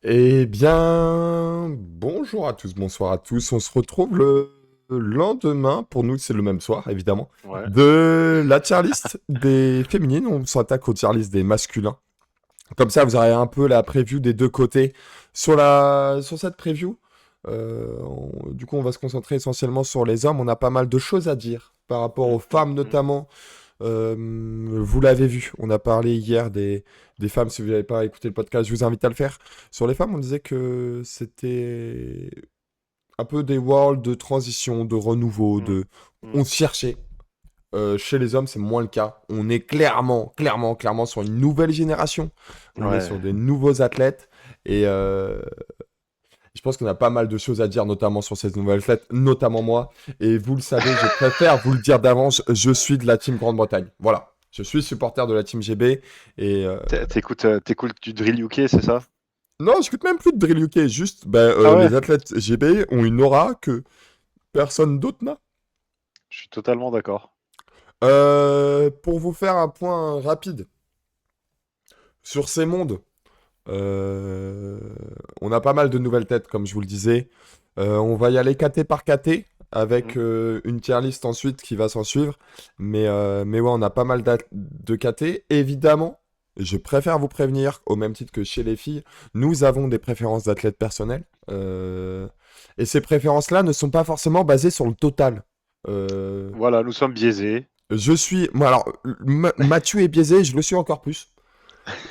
Eh bien, bonjour à tous, bonsoir à tous. On se retrouve le lendemain, pour nous c'est le même soir évidemment, Ouais. de la tier list des féminines. On s'attaque au tier list des masculins. Comme ça, vous aurez un peu la preview des deux côtés. Sur cette preview, du coup, on va se concentrer essentiellement sur les hommes. On a pas mal de choses à dire par rapport aux femmes Mm. notamment. Vous l'avez vu, on a parlé hier des femmes. Si vous n'avez pas écouté le podcast, je vous invite à le faire. Sur les femmes, on disait que c'était un peu des worlds de transition, de renouveau, Mm. de... Mm. On cherchait. Chez les hommes, c'est moins le cas. On est clairement sur une nouvelle génération. On est sur Ouais. des nouveaux athlètes. Et je pense qu'on a pas mal de choses à dire, notamment sur ces nouvelles athlètes, notamment moi. Et vous le savez, je préfère vous le dire d'avance, je suis de la team Grande-Bretagne. Voilà. Je suis supporter de la team GB. Et T'écoutes du drill UK, c'est ça? non, j'écoute même plus de Drill UK. Juste, Ah ouais. les athlètes GB ont une aura que personne d'autre n'a. Je suis totalement d'accord. Pour vous faire un point rapide sur ces mondes, Euh, on a pas mal de nouvelles têtes, comme je vous le disais. On va y aller KT par KT, avec Mm. une tier list ensuite qui va s'en suivre. Mais ouais, on a pas mal de KT. Évidemment, je préfère vous prévenir, au même titre que chez les filles, nous avons des préférences d'athlètes personnels. Et ces préférences-là ne sont pas forcément basées sur le total. Euh, Voilà, nous sommes biaisés. moi, alors, Mathieu est biaisé, je le suis encore plus.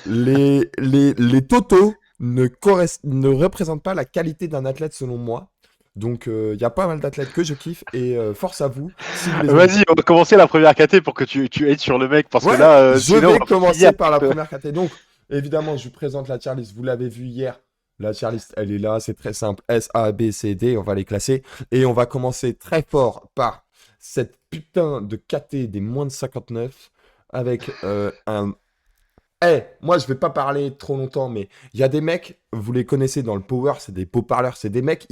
Les totaux ne représentent pas la qualité d'un athlète selon moi. Donc il y a pas mal d'athlètes que je kiffe et force à vous si vous les aimez Vas-y, pas. on va commencer la première KT pour que tu aides sur le mec, parce que Ouais, là, je sinon vais on va finir. commencer par la première catégorie. Donc évidemment, je vous présente la tier list. Vous l'avez vu hier. La tier list, elle est là, c'est très simple. S, A, B, C, D, on va les classer. Et on va commencer très fort par cette putain de KT des moins de 59 avec un moi je vais pas parler trop longtemps, mais il y a des mecs, vous les connaissez dans le power, c'est des beaux parleurs, c'est des mecs,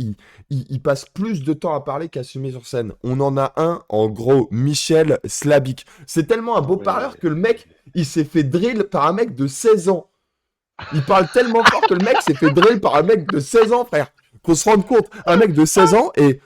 ils passent plus de temps à parler qu'à s'assumer sur scène. On en a un, en gros, Michel Slabik. C'est tellement un Non beau mais. parleur que le mec, il s'est fait drill par un mec de 16 ans. Il parle tellement fort que le mec s'est fait drill par un mec de 16 ans, frère. Qu'on se rende compte, un mec de 16 ans, et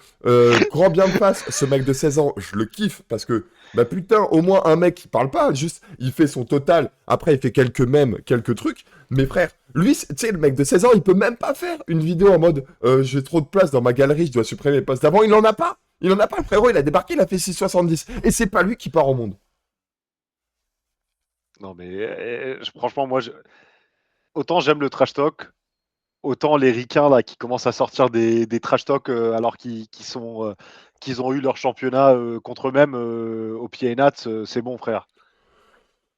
grand bien me fasse, ce mec de 16 ans, je le kiffe, parce que, bah putain, au moins un mec qui parle pas, juste, il fait son total, après il fait quelques mèmes, quelques trucs, mais frère, lui, tu sais, le mec de 16 ans, il peut même pas faire une vidéo en mode, j'ai trop de place dans ma galerie, je dois supprimer les posts d'avant, il en a pas. Il en a pas, le frérot, il a débarqué, il a fait 6,70. Et c'est pas lui qui part au monde. Non mais. Franchement, autant j'aime le trash talk, autant les ricains là qui commencent à sortir des trash talk alors qu'ils ont eu leur championnat contre eux-mêmes au pied et nat, c'est bon frère.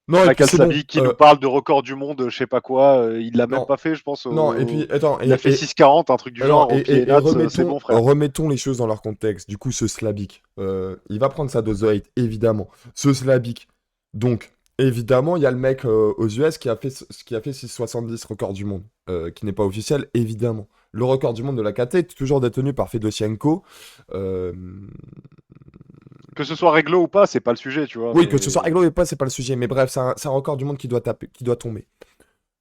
Non, et puis Michael c'est bon. Slaby qui nous parle de record du monde, je sais pas quoi, il l'a même Non, pas fait, je pense. non, et puis, attends, Il a fait 6,40, un truc du alors, genre, au pied et nat, c'est bon frère. remettons les choses dans leur contexte. Du coup, ce Slabic, il va prendre sa dose de hate, évidemment. Ce Slabic, donc, évidemment, il y a le mec aux US qui a fait 6,70 record du monde, qui n'est pas officiel, évidemment. Le record du monde de la KT est toujours détenu par Fedosienko. Euh, Que ce soit réglo ou pas, c'est pas le sujet, tu vois, Oui, que ce soit mais. réglo et pas, c'est pas le sujet, mais bref, c'est un record du monde qui doit taper, qui doit tomber.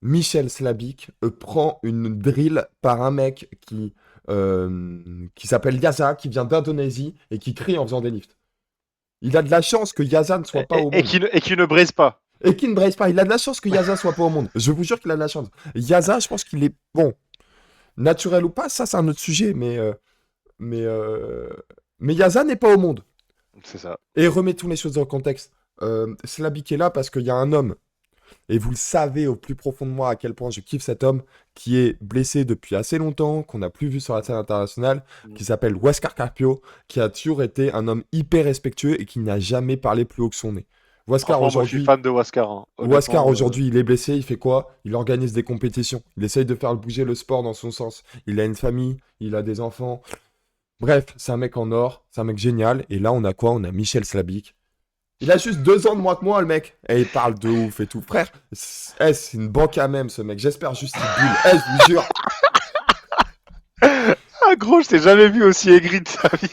Michel Slabik prend une drill par un mec qui s'appelle Yaza, qui vient d'Indonésie et qui crie en faisant des lifts. Il a de la chance que Yaza ne soit pas au monde. Et qui ne brise pas. Et qui ne braise pas. Il a de la chance que Yaza soit pas au monde. Je vous jure qu'il a de la chance. Yaza, je pense qu'il est bon. Naturel ou pas, ça c'est un autre sujet, mais, euh, mais Yaza n'est pas au monde. C'est ça. Et remettons les choses dans le contexte. Slabik est là parce qu'il y a un homme. Et vous le savez au plus profond de moi à quel point je kiffe cet homme qui est blessé depuis assez longtemps, qu'on n'a plus vu sur la scène internationale, qui s'appelle Huáscar Carpio, qui a toujours été un homme hyper respectueux et qui n'a jamais parlé plus haut que son nez. Huáscar Franchement, moi je suis aujourd'hui, fan de Huascar, hein. Huáscar Honnêtement, aujourd'hui, il est blessé, il fait quoi? Il organise des compétitions. Il essaye de faire bouger le sport dans son sens. Il a une famille, il a des enfants. Bref, c'est un mec en or, c'est un mec génial. Et là, on a quoi? On a Michel Slabik, il a juste 2 ans de moins que moi, le mec. Et il parle de ouf et tout. Frère, c'est une banque à même, ce mec. J'espère juste qu'il bulle. Je vous jure. ah gros, je t'ai jamais vu aussi aigri de sa vie.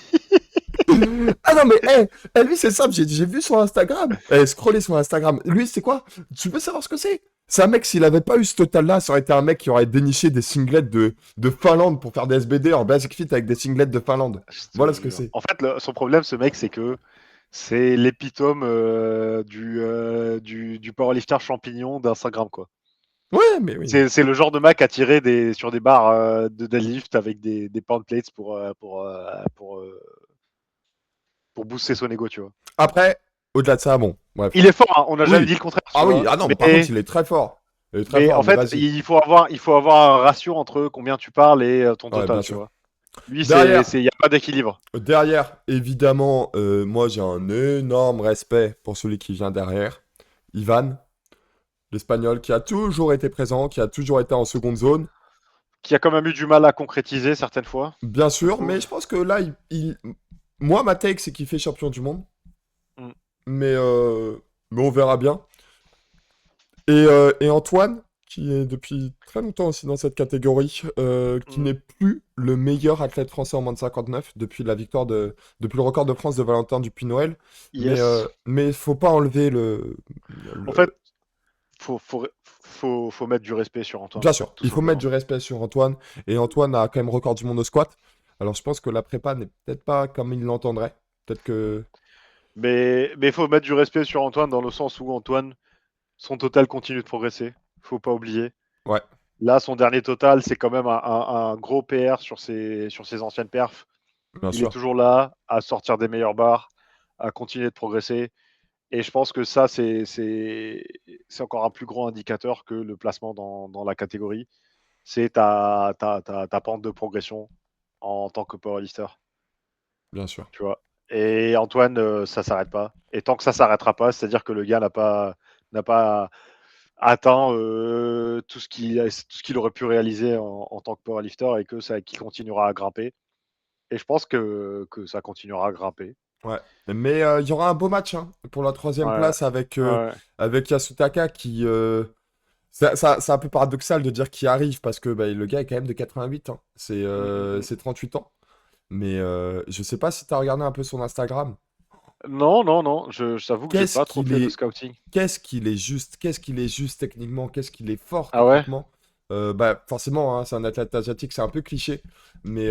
Ah non, mais lui, c'est simple. J'ai vu son Instagram. Scroller son Instagram. Lui, c'est quoi? Tu veux savoir ce que c'est? C'est un mec, s'il avait pas eu ce total-là, ça aurait été un mec qui aurait déniché des singlets de Finlande pour faire des SBD en basic fit avec des singlets de Finlande. Je te Voilà ce que jure. c'est. En fait, son problème, ce mec, c'est que c'est l'épitome du powerlifter champignon d'Instagram, quoi. Ouais, mais oui. C'est le genre de mec à tirer sur des barres de deadlift avec des pound plates pour booster son ego, tu vois. Après, au-delà de ça, bon, bref. Il est fort, hein, on n'a jamais Oui. dit le contraire, tu Ah oui, vois. ah non, mais par contre, il est très fort. Il est très Mais fort, en mais fait, vas-y. il faut avoir un ratio entre combien tu parles et ton Ouais, total, bien tu sûr. vois. Lui, Derrière, il n'y a pas d'équilibre. derrière, évidemment, moi j'ai un énorme respect pour celui qui vient derrière. Ivan, l'Espagnol, qui a toujours été présent, qui a toujours été en seconde zone. Qui a quand même eu du mal à concrétiser certaines fois, Bien je sûr, trouve. mais je pense que là, moi, ma take, c'est qu'il fait champion du monde. Mm. Mais, euh, mais on verra bien. Et Antoine, qui est depuis très longtemps aussi dans cette catégorie, qui Mm. n'est plus le meilleur athlète français en moins de 59 depuis depuis le record de France de Valentin Dupuis-Noël. Yes. Mais faut pas enlever En le- fait, faut mettre du respect sur Antoine, Bien sûr, tout il faut mettre simplement. du respect sur Antoine. Et Antoine a quand même record du monde au squat. Alors je pense que la prépa n'est peut-être pas comme il l'entendrait. Peut-être que... Mais faut mettre du respect sur Antoine dans le sens où Antoine, son total continue de progresser. Faut pas oublier. Ouais, Là, son dernier total, c'est quand même un gros PR sur ses anciennes perfs. bien Il est sûr. toujours là à sortir des meilleures barres, à continuer de progresser. Et je pense que ça, c'est encore un plus gros indicateur que le placement dans la catégorie. C'est ta pente de progression en tant que powerlifter, Bien sûr. tu vois. Et Antoine, ça s'arrête pas. Et tant que ça s'arrêtera pas, c'est-à-dire que le gars n'a pas atteint tout ce qu'il aurait pu réaliser en tant que powerlifter et qu'il continuera à grimper. Et je pense que ça continuera à grimper. Ouais. Mais il y aura un beau match hein, pour la troisième Ouais, place ouais. avec Yasutaka qui... c'est un peu paradoxal de dire qu'il arrive parce que bah, le gars est quand même de 88. Hein. Mm, mm, mm. C'est 38 ans. Mais je sais pas si tu as regardé un peu son Instagram. Non, non, non. Je t'avoue que j'ai Qu'est-ce pas trop qu'il fait de est scouting. qu'est-ce qu'il est juste techniquement, qu'est-ce qu'il est fort Ah ouais? techniquement. Bah forcément, hein, c'est un athlète asiatique, c'est un peu cliché, mais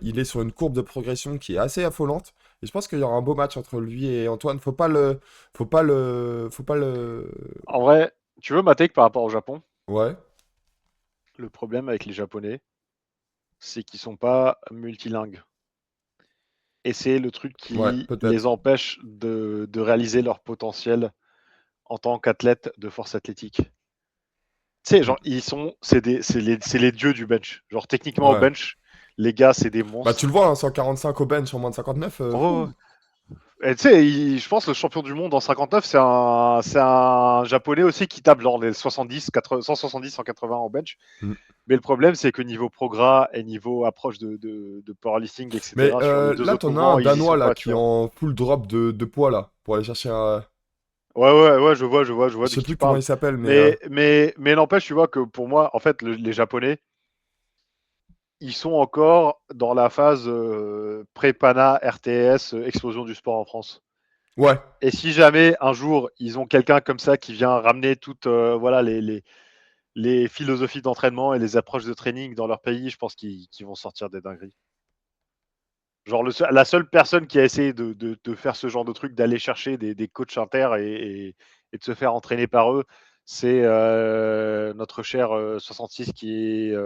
il est sur une courbe de progression qui est assez affolante. Et je pense qu'il y aura un beau match entre lui et Antoine. Faut pas le. En vrai, tu veux ma take par rapport au Japon? Ouais, Le problème avec les Japonais, c'est qu'ils sont pas multilingues. Et c'est le truc ouais, qui les peut-être. empêche de réaliser leur potentiel en tant qu'athlète de force athlétique. Tu sais, genre, c'est les dieux du bench. Genre, techniquement, au Ouais. bench, les gars, c'est des Bah tu le monstres. vois, hein, 145 au bench en moins de 59. Oh, Fou. et tu sais, je pense que le champion du monde en 59, c'est un japonais aussi qui tape genre les 70, 80, 170, 180 en bench. Mm. Mais le problème, c'est que niveau progrès et niveau approche de powerlifting, Mais etc., sur les deux là, autres t'en as un mouvements, ils y Danois sont là pas, tu qui est vois. en full drop de poids là pour aller chercher un. Ouais, je Je vois de sais qui plus tu comment parles. il s'appelle, mais Mais n'empêche, tu vois que pour moi, en fait, les Japonais, ils sont encore dans la phase pré-PANA, RTS, explosion du sport en France. ouais. Et si jamais un jour ils ont quelqu'un comme ça qui vient ramener toutes voilà les philosophies d'entraînement et les approches de training dans leur pays, je pense qu'ils vont sortir des dingueries. Genre la seule personne qui a essayé de faire ce genre de truc, d'aller chercher des coachs inter et de se faire entraîner par eux, c'est notre cher 66 qui est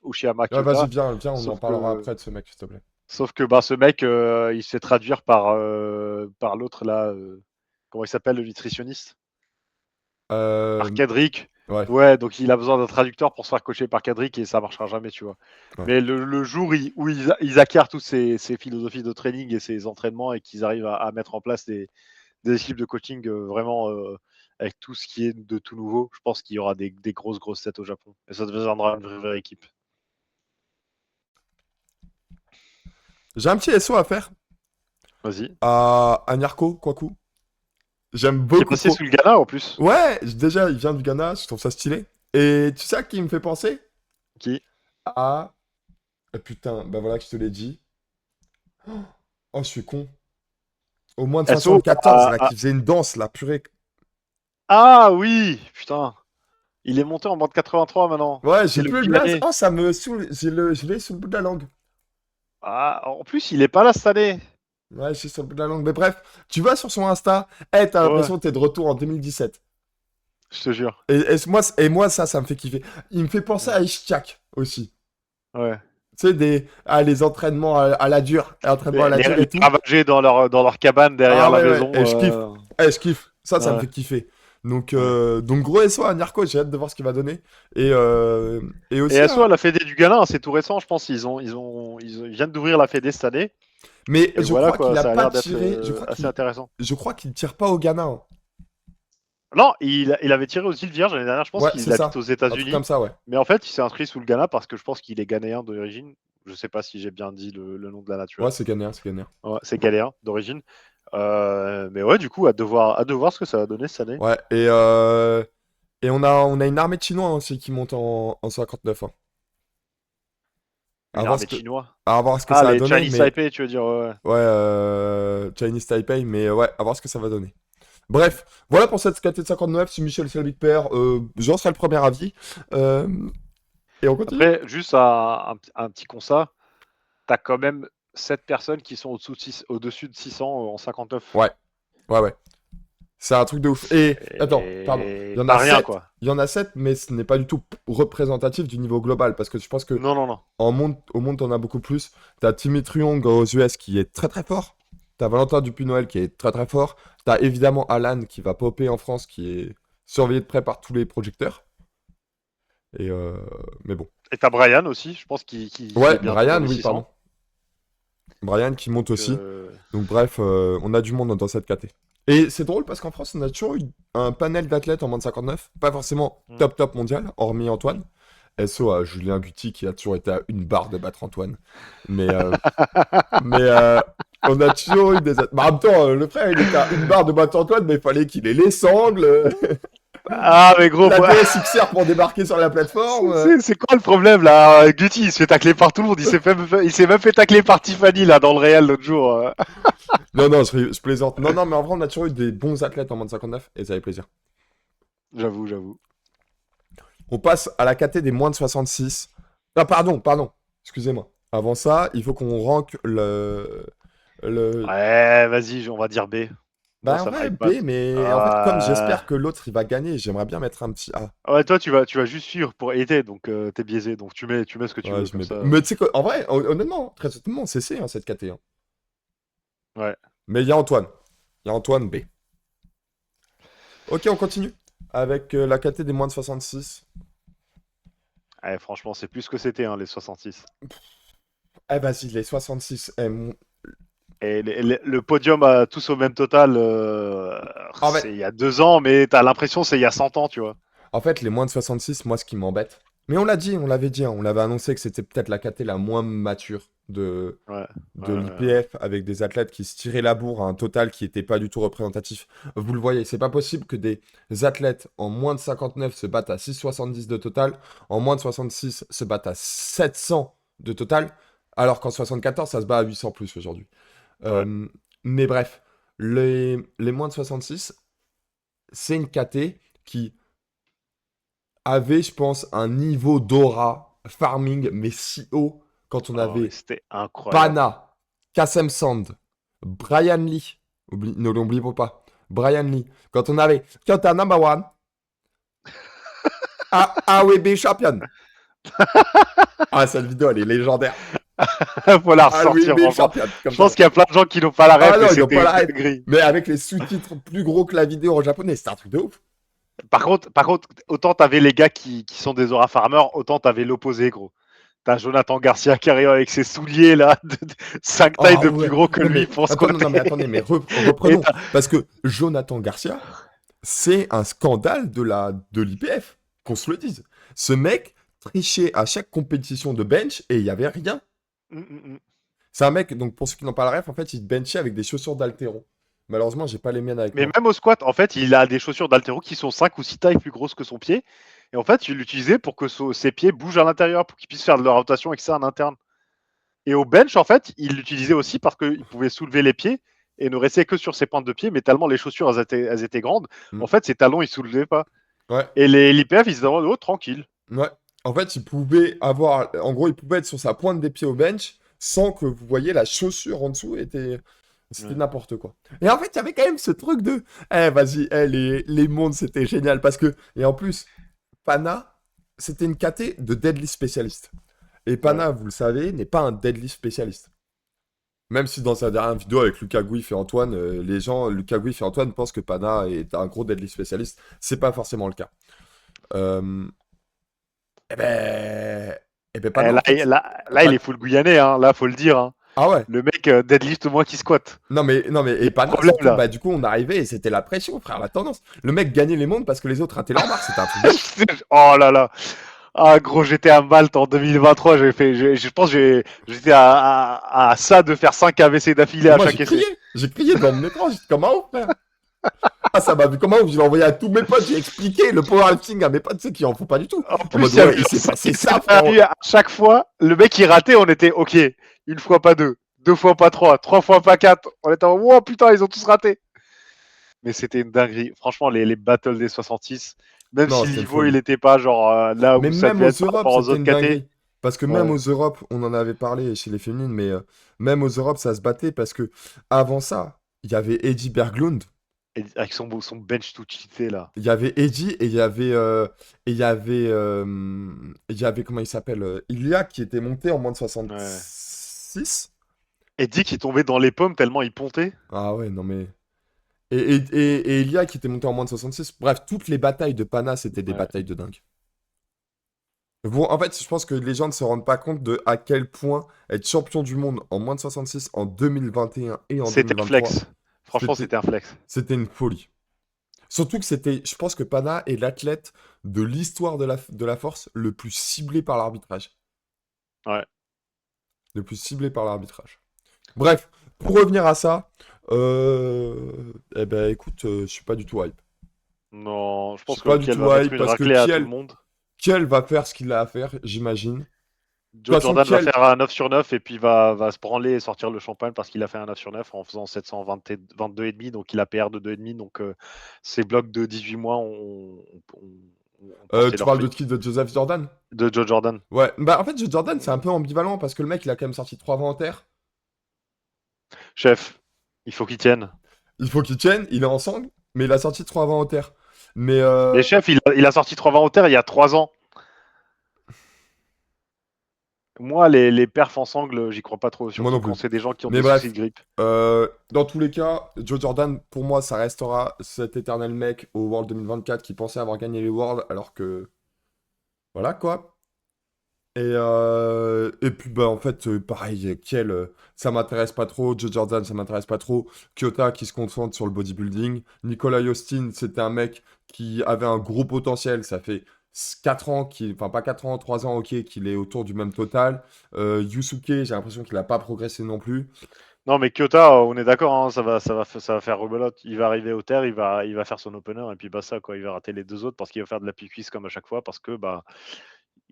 Ushiyama Ouais, vas-y, Kyota. viens, on en Sauf parlera que, après de ce mec, s'il te plaît. sauf que bah, ce mec, il se fait traduire par l'autre là. Comment il s'appelle le nutritionniste? Par Euh, Kedrick. ouais, Ouais, donc il a besoin d'un traducteur pour se faire coacher par Kedrick et ça marchera jamais, tu vois. ouais. Mais le jour où ils acquièrent toutes ces philosophies de training et ces entraînements et qu'ils arrivent à mettre en place des équipes de coaching vraiment avec tout ce qui est de tout nouveau, je pense qu'il y aura des grosses têtes au Japon. Et ça deviendra une vraie équipe. J'ai un petit SO à faire Vas-y. à Nyarko Kwaku. J'aime Qui est beaucoup passé trop. sous le Ghana en plus. Ouais, déjà, il vient du Ghana, je trouve ça stylé. Et tu sais à qui il me fait penser? Qui À... putain, bah voilà que je te l'ai dit. Oh, je suis con. Au moins de SO 74, là, qui faisait une danse, là, purée. Ah oui, putain. Il est monté en bande 83 maintenant. Ouais, C'est j'ai le plus le quelle blaze. année? Oh, ça me saoule. Je l'ai sous le bout de la langue. Ah, en plus, il est pas là cette année. Ouais, je suis sur le bout de la langue. Mais bref, tu vas sur son Insta. T'as Ouais, l'impression que t'es de retour en 2017. je te jure. Et moi, ça me fait kiffer. Il me fait penser Mm. à Ishtiak aussi. Ouais. Tu sais, les entraînements à la dure, entraînements à la dure Les et tout. ravager dans leur cabane derrière Ah la ouais, ouais, maison. et je kiffe. Je kiffe. Ça me Ouais, fait kiffer. Donc, ouais. gros SO à Narco, j'ai hâte de voir ce qu'il va donner. Et, euh, et Et aussi, SO à la Fédé du Ghana, c'est tout récent, je pense. Ils viennent d'ouvrir la Fédé cette année. mais Et je voilà crois qu'il quoi, a ça a pas l'air d'être tiré. assez intéressant. Je crois qu'il tire pas au Ghana, hein. Non, il avait tiré aux îles Vierges l'année dernière. Je pense Ouais, c'est qu'il habite ça. aux Un truc comme États-Unis. ça, ouais. Mais en fait, il s'est inscrit sous le Ghana parce que je pense qu'il est ghanéen d'origine. Je sais pas si j'ai bien dit le nom de la Ouais, nature. c'est gagné, c'est gagné. Ouais, c'est ghanéen d'origine. Mais ouais, du coup, hâte de voir ce que ça va donner cette année. Ouais, et on a une armée de Chinois aussi qui monte en 59, hein. À Une voir ce armée que, de Chinois. à voir ce que Ah, ça va les donner, Chinese mais Taipei, tu veux dire, ouais. ouais, Chinese Taipei, mais ouais, à voir ce que ça va donner. Bref, voilà pour cette KT de 59. Si Michel c'est le Big Père, j'en serai le premier avis. Euh, et on continue? Après, juste un petit constat, t'as quand même 7 personnes qui sont au-dessus de 600 en 59. Ouais, ouais, ouais. C'est un truc de ouf. Et attends, pardon. Et Il y en a pas rien, 7. quoi. Il y en a 7, mais ce n'est pas du tout représentatif du niveau global. Parce que je pense que Non, non, non. au monde, t'en as beaucoup plus. T'as Timmy Truong aux US qui est très très fort. T'as Valentin Dupuis-Noël qui est très très fort. T'as évidemment Alan qui va popper en France, qui est surveillé de près par tous les projecteurs. Et mais bon. Et t'as Brian aussi, je pense, qui Ouais, est bientôt dans Brian, les oui, pardon. 600. Brian qui monte Donc, aussi. Donc bref, on a du monde dans cette KT. Et c'est drôle parce qu'en France, on a toujours eu un panel d'athlètes en moins de 59. Pas forcément hmm. top top mondial, hormis Antoine. SO à Julien Guti qui a toujours été à une barre de battre Antoine. Mais on a toujours eu des athlètes. Bah, en même temps, le frère, il était à une barre de battre Antoine, mais il fallait qu'il ait les sangles, Ah, mais gros, la DSXR pour débarquer sur la plateforme. c'est quoi le problème là? Guti, il se fait tacler par tout le monde. Il s'est même fait tacler par Tiffany là dans le réel l'autre jour. Non, non, je plaisante. Non, non, mais en vrai, on a toujours eu des bons athlètes en moins de 59 et ça fait plaisir. J'avoue, j'avoue. On passe à la KT des moins de 66. Ah, pardon. Excusez-moi. Avant ça, il faut qu'on rank le... Ouais, vas-y, on va dire B. Moi, Bah, en ça me vrai, hype pas. B, mais en fait, comme Ah, j'espère que l'autre, il va gagner, j'aimerais bien mettre un petit A. ouais, toi, tu vas juste suivre pour aider, donc t'es biaisé. Donc tu mets ce que tu Ouais, veux je comme mets B. ça. Mais tu sais quoi, en vrai, honnêtement, très honnêtement, c'est C, hein, cette KT, hein. Ouais. Mais il y a Antoine. Il y a Antoine B. Ok, on continue. Avec la KT des moins de 66. Ouais, franchement, c'est plus ce que c'était, hein, les 66. Eh, vas-y, les 66. Et le podium à tous au même total, En c'est fait, il y a 2 ans, mais t'as l'impression que c'est il y a 100 ans, tu vois. En fait, les moins de 66, moi, ce qui m'embête. Mais on l'a dit, on l'avait dit, hein, on l'avait annoncé que c'était peut-être la KT la moins mature Ouais. de Ouais. l'IPF avec des athlètes qui se tiraient la bourre à un total qui n'était pas du tout représentatif. Vous le voyez, c'est pas possible que des athlètes en moins de 59 se battent à 6,70 de total, en moins de 66 se battent à 700 de total, alors qu'en 74 ça se bat à 800 plus aujourd'hui. Ouais. Euh, mais bref, les moins de 66, c'est une KT qui avait, je pense, un niveau d'aura farming, mais si haut, quand on Oh, mais avait c'était incroyable. Pana, Kassem Sand, Brian Lee, ne l'oublions pas, Brian Lee, quand on avait Kyoto number one, AWB champion. Ah, cette vidéo, elle est légendaire. Faut la ressortir, AWB franchement. champion, comme Je pense ça. qu'il y a plein de gens qui n'ont pas la Ah ref, non, mais ils n'ont pas c'était la ref. c'était gris. Mais avec les sous-titres plus gros que la vidéo en japonais, c'est un truc de ouf. Par contre, autant t'avais les gars qui sont des aura farmers, autant t'avais l'opposé, gros. T'as Jonathan Garcia qui arrive avec ses souliers là, 5 tailles Oh de plus ouais. gros que Non lui mais pour attends, non squatter. mais attendez, mais Et reprenons. Parce que Jonathan Garcia, c'est un scandale de l'IPF, qu'on se le dise. Ce mec trichait à chaque compétition de bench et il n'y avait rien. Mm, mm, mm. C'est un mec, donc pour ceux qui n'ont pas la ref, en fait, il benchait avec des chaussures d'haltéro. Malheureusement, j'ai pas les miennes avec Mais moi. même au squat, en fait, il a des chaussures d'haltéro qui sont 5 ou 6 tailles plus grosses que son pied. Et en fait, il l'utilisait pour que ses pieds bougent à l'intérieur, pour qu'il puisse faire de la rotation avec ça en interne. Et au bench, en fait, il l'utilisait aussi parce qu'il pouvait soulever les pieds et ne rester que sur ses pointes de pied, mais tellement les chaussures elles étaient grandes, Hmm. en fait, ses talons ils soulevaient pas. Ouais, Et l'IPF, ils se demandent, oh, tranquille. ouais. En fait, il pouvait avoir. En gros, il pouvait être sur sa pointe des pieds au bench sans que vous voyez la chaussure en dessous était. C'était Ouais. n'importe quoi. Et en fait, il y avait quand même ce truc de. Eh, vas-y, les mondes, c'était génial. Parce que. Et en plus, Pana, c'était une KT de deadlift spécialiste. Et Ouais. Pana, vous le savez, n'est pas un deadlift spécialiste. Même si dans sa dernière vidéo avec Lucas Gouif et Antoine, les gens, Lucas Gouif et Antoine pensent que Pana est un gros deadlift spécialiste. C'est pas forcément le cas. Euh, eh ben, eh ben Eh, Pana, en fait. là, il est full guyanais, hein. Là, faut le dire, hein. Ah ouais. Le mec, deadlift moins qu'il squatte. Non mais, Il y et a un Pana, problème, surtout, là. bah, du coup, on arrivait et c'était la pression, frère, la tendance. Le mec gagnait les mondes parce que les autres rataient leur barre, c'était un truc de ouf. Oh là là. Ah, gros, j'étais à Malte en 2023. Je pense que j'étais à ça de faire 5 AVC d'affilée Mais à moi, chaque essai. j'ai crié devant mon écran, j'étais comme un ouf, frère. Ah, ça m'a vu comme un ouf, je l'ai envoyé à tous mes potes, j'ai expliqué le powerlifting à mes potes, tu sais, qui en font pas du tout. En En plus, mode, il y avait ouais, il un s'est passé ça, frérot. scénario à chaque fois. Le mec, il ratait, on était OK. Une fois pas deux, deux fois pas trois, trois fois pas quatre. On était en wow, putain, ils ont tous raté. Mais c'était une dinguerie. Franchement, les battles des 66, même Non, si le c'était une niveau, il folie. était pas genre là Mais où ça même devait aux être par Europes, rapport aux c'était autres une KT. dinguerie. Parce que même Ouais. aux Europes, on en avait parlé chez les féminines, mais même aux Europes, ça se battait parce que avant ça, il y avait Eddie Berglund, Et avec son bench tout cheaté, là. il y avait Eddie et il y avait comment il s'appelle Ilia qui était monté en moins de Ouais. 66. Et Dick, qui tombait dans les pommes tellement il pontait. Ah ouais, non mais. Et Ilia qui était monté en moins de 66. Bref, toutes les batailles de Pana, c'était des Ouais. batailles de dingue. Bon, en fait, je pense que les gens ne se rendent pas compte de à quel point être champion du monde en moins de 66 en 2021 et en C'était un 2023, flex. Franchement, c'était, c'était un flex. c'était une folie. Surtout que c'était, je pense que Pana est l'athlète de l'histoire de la force le plus ciblé par l'arbitrage. Ouais. Le plus ciblé par l'arbitrage. Bref, pour revenir à ça, eh ben écoute, je suis pas du tout hype. Non, je Je pense suis que pas du Kiel tout va mettre hype une parce que raclée à tout le monde. Kiel va faire ce qu'il a à faire, j'imagine. De toute Joe façon, Jordan va Kiel, faire un 9 sur 9 et puis va se branler et sortir le champagne parce qu'il a fait un 9 sur 9 en faisant 722,5. Donc il a PR de 2,5. Donc ces blocs de 18 mois ont porté tu leurs parles de fruits. qui? De Joseph Jordan? De Joe Jordan. Ouais, bah en fait, Joe Jordan, c'est un peu ambivalent parce que le mec, il a quand même sorti 3 en terre. Chef, il faut qu'il tienne. Il faut qu'il tienne, il est en sangle, mais il a sorti 3 en terre. Mais Mais chef, il a sorti 3 20 au terre il y a 3 ans. Moi, les perfs en sangle, j'y crois pas trop, moi non surtout quand plus. c'est des gens qui ont Mais des soucis de bref, grippe. dans tous les cas, Joe Jordan, pour moi, ça restera cet éternel mec au World 2024 qui pensait avoir gagné les Worlds alors que. Voilà quoi. Et puis, bah, en fait, pareil, Kiel, ça m'intéresse pas trop. Joe Jordan, ça m'intéresse pas trop. Kyota qui se concentre sur le bodybuilding. Nicolas Austin, c'était un mec qui avait un gros potentiel. Ça fait 4 ans, enfin pas 4 ans, 3 ans, ok, qu'il est autour du même total. Yusuke, j'ai l'impression qu'il a pas progressé non plus. Non, mais Kyota, on est d'accord, hein, ça va faire rebelote. Il va arriver au terre, il va faire son opener et puis bah ça, quoi. Il va rater les deux autres parce qu'il va faire de la pique-cuisse comme à chaque fois parce que bah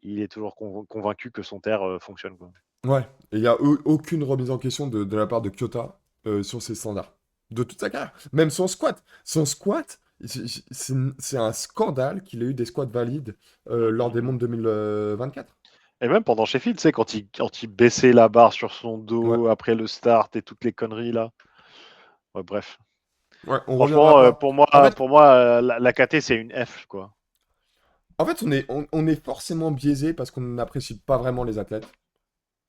il est toujours convaincu que son terre fonctionne, quoi. Ouais, et il n'y a aucune remise en question de la part de Kyota sur ses standards. De toute sa carrière. Même son squat. Son squat, c'est un scandale qu'il ait eu des squats valides lors des mondes 2024. Et même pendant Sheffield, tu sais, quand il baissait la barre sur son Ouais, dos après le start et toutes les conneries là. Ouais, bref. ouais, on reviendra Franchement, pas. pour moi, En fait, pour moi la KT, c'est une F, quoi. on est forcément biaisé parce qu'on n'apprécie pas vraiment les athlètes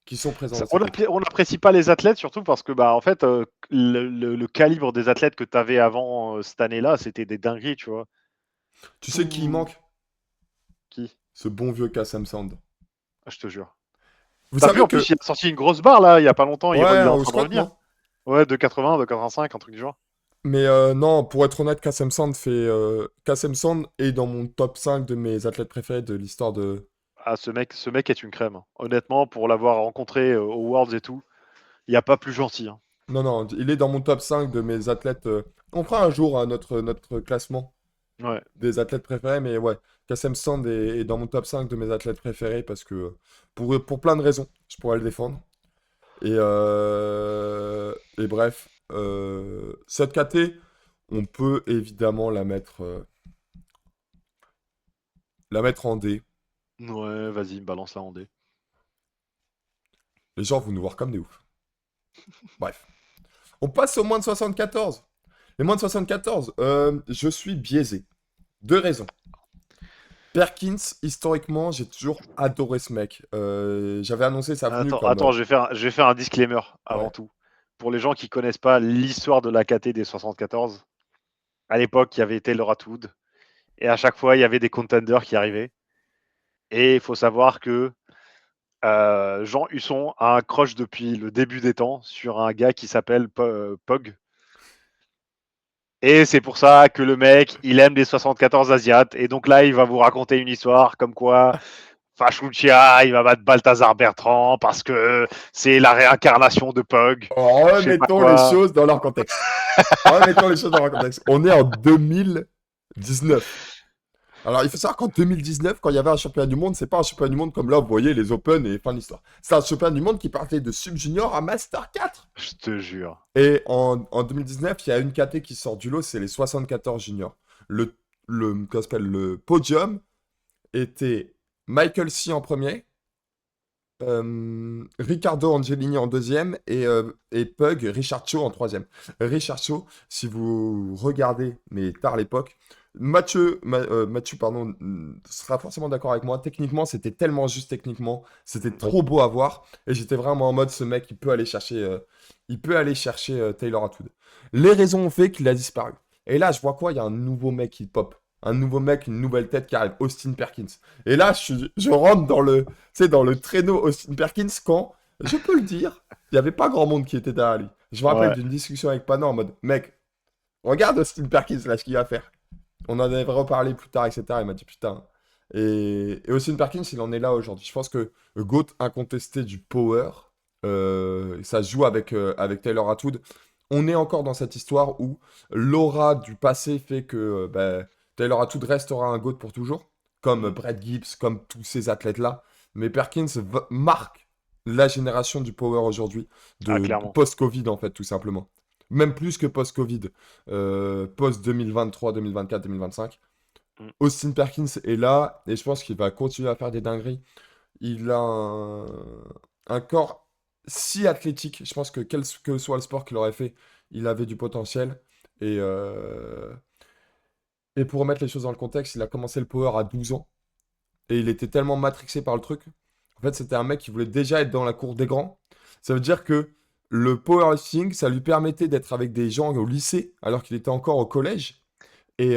qui sont présents dans ces KT. On n'apprécie pas les athlètes, surtout parce que, bah, en fait, le calibre des athlètes que tu avais avant cette année-là, c'était des dingueries, tu vois. Tu sais qui y Tout. manque? Qui? Ce bon vieux Kassem Sound. Ah, je te jure. Vous T'as vu, savez en plus, que... il a sorti une grosse barre, là, il y a pas longtemps, Ouais, il est en au train de squat, revenir. non? Ouais, de 80, de 85, un truc du genre. Mais non, pour être honnête, Kassem Sand Kassem Sand est dans mon top 5 de mes athlètes préférés de l'histoire de... Ah, ce mec est une crème. Honnêtement, pour l'avoir rencontré aux Worlds et tout, il n'y a pas plus gentil, hein. Non, non, il est dans mon top 5 de mes athlètes... On fera un jour notre classement Ouais. des athlètes préférés, mais ouais, Kassem Sand est dans mon top 5 de mes athlètes préférés parce que pour plein de raisons, je pourrais le défendre. Et bref, cette KT, on peut évidemment la mettre... la mettre en D. Ouais, vas-y, balance-la en D. Les gens vont nous voir comme des oufs. Bref. On passe aux moins de 74. Les moins de 74, je suis biaisé. Deux raisons. Perkins, historiquement, j'ai toujours adoré ce mec. J'avais annoncé sa venue Attends, comme... attends, je vais faire un disclaimer avant ouais. tout. Pour les gens qui connaissent pas l'histoire de la KT des 74, à l'époque, il y avait Taylor Atwood. Et à chaque fois, il y avait des contenders qui arrivaient. Et il faut savoir que Jean Husson a un crush depuis le début des temps sur un gars qui s'appelle Pog. Et c'est pour ça que le mec, il aime les 74 Asiates. Et donc là, il va vous raconter une histoire comme quoi Fachucia, il va battre Balthazar Bertrand parce que c'est la réincarnation de Pog. Je sais pas Remettons les quoi. choses dans leur contexte. Remettons les choses dans leur contexte. On est en 2019. Alors, il faut savoir qu'en 2019, quand il y avait un championnat du monde, c'est pas un championnat du monde comme là, vous voyez, les Open et fin de l'histoire. C'est un championnat du monde qui partait de Sub-Junior à Master 4. Je te jure. Et en 2019, il y a une KT qui sort du lot, c'est les 74 juniors. Comment ça s'appelle, le podium était Michael C en premier, Riccardo Angelini en deuxième et Pug, Richard Cho en troisième. Richard Cho, si vous regardez, mais tard l'époque, Mathieu pardon, sera forcément d'accord avec moi. Techniquement, c'était tellement juste techniquement, c'était trop beau à voir. Et j'étais vraiment en mode, ce mec, il peut aller chercher Taylor Atwood. Les raisons ont fait qu'il a disparu. Et là, je vois quoi? Il y a un nouveau mec qui pop. Un nouveau mec, une nouvelle tête qui arrive, Austin Perkins. Et là, je rentre dans le traîneau Austin Perkins quand, je peux le dire, il n'y avait pas grand monde qui était derrière lui. Je me rappelle Ouais. d'une discussion avec Pano en mode, mec, regarde Austin Perkins là, ce qu'il va faire. On en avait reparlé plus tard, etc. Il m'a dit, putain. Et Austin Perkins, il en est là aujourd'hui. Je pense que le GOAT incontesté du power, ça se joue avec Taylor Atwood. On est encore dans cette histoire où l'aura du passé fait que Taylor Atwood restera un GOAT pour toujours, comme Brett Gibbs, comme tous ces athlètes-là. Mais Perkins marque la génération du power aujourd'hui, Ah, de clairement. post-Covid en fait, tout simplement. Même plus que post-Covid, post-2023, 2024, 2025. Mm. Austin Perkins est là et je pense qu'il va continuer à faire des dingueries. Il a un corps si athlétique. Je pense que quel que soit le sport qu'il aurait fait, il avait du potentiel. Et, euh, et pour remettre les choses dans le contexte, il a commencé le power à 12 ans. Et il était tellement matrixé par le truc. En fait, c'était un mec qui voulait déjà être dans la cour des grands. Ça veut dire que le powerlifting, ça lui permettait d'être avec des gens au lycée, alors qu'il était encore au collège. Et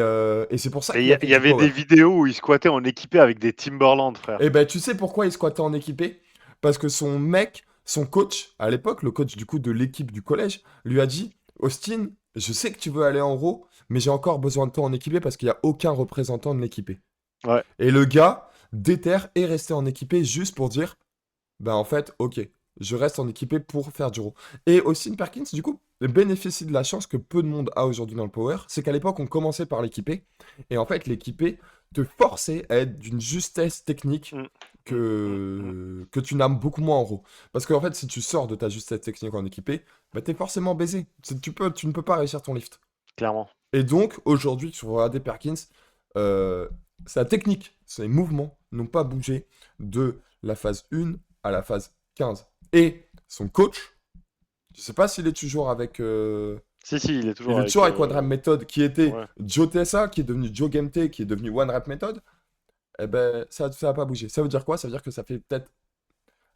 c'est pour ça Et il qu'il y, a fait y du avait power. des vidéos où il squattait en équipé avec des Timberland, Et frère. ben, tu sais pourquoi il squattait en équipé? Parce que son mec, son coach, à l'époque, le coach du coup de l'équipe du collège, lui a dit, Austin, je sais que tu veux aller en Raw, mais j'ai encore besoin de toi en équipé parce qu'il n'y a aucun représentant de l'équipé. Ouais. Et le gars, déter, est resté en équipé juste pour dire, ben en fait, ok, je reste en équipé pour faire du Raw. Et Austin Perkins, du coup, bénéficie de la chance que peu de monde a aujourd'hui dans le Power, c'est qu'à l'époque, on commençait par l'équipé, et en fait, l'équipé te forçait à être d'une justesse technique Mm, mm, mm, mm. que tu n'as beaucoup moins en Raw. Parce qu'en fait, si tu sors de ta justesse technique en équipé, bah, t'es forcément baisé. Tu ne peux pas réussir ton lift. Clairement. Et donc, aujourd'hui, tu vas regarder Perkins, euh, sa technique, ses mouvements n'ont pas bougé de la phase 1 à la phase 15. Et son coach, je sais pas s'il est toujours avec... Si, il est il toujours est avec. toujours avec One Rep Method, qui était Ouais. Joe TSA, qui est devenu Joe GameT, qui est devenu One Rep Method. Eh ben, ça n'a pas bougé. Ça veut dire quoi? Ça veut dire que ça fait peut-être,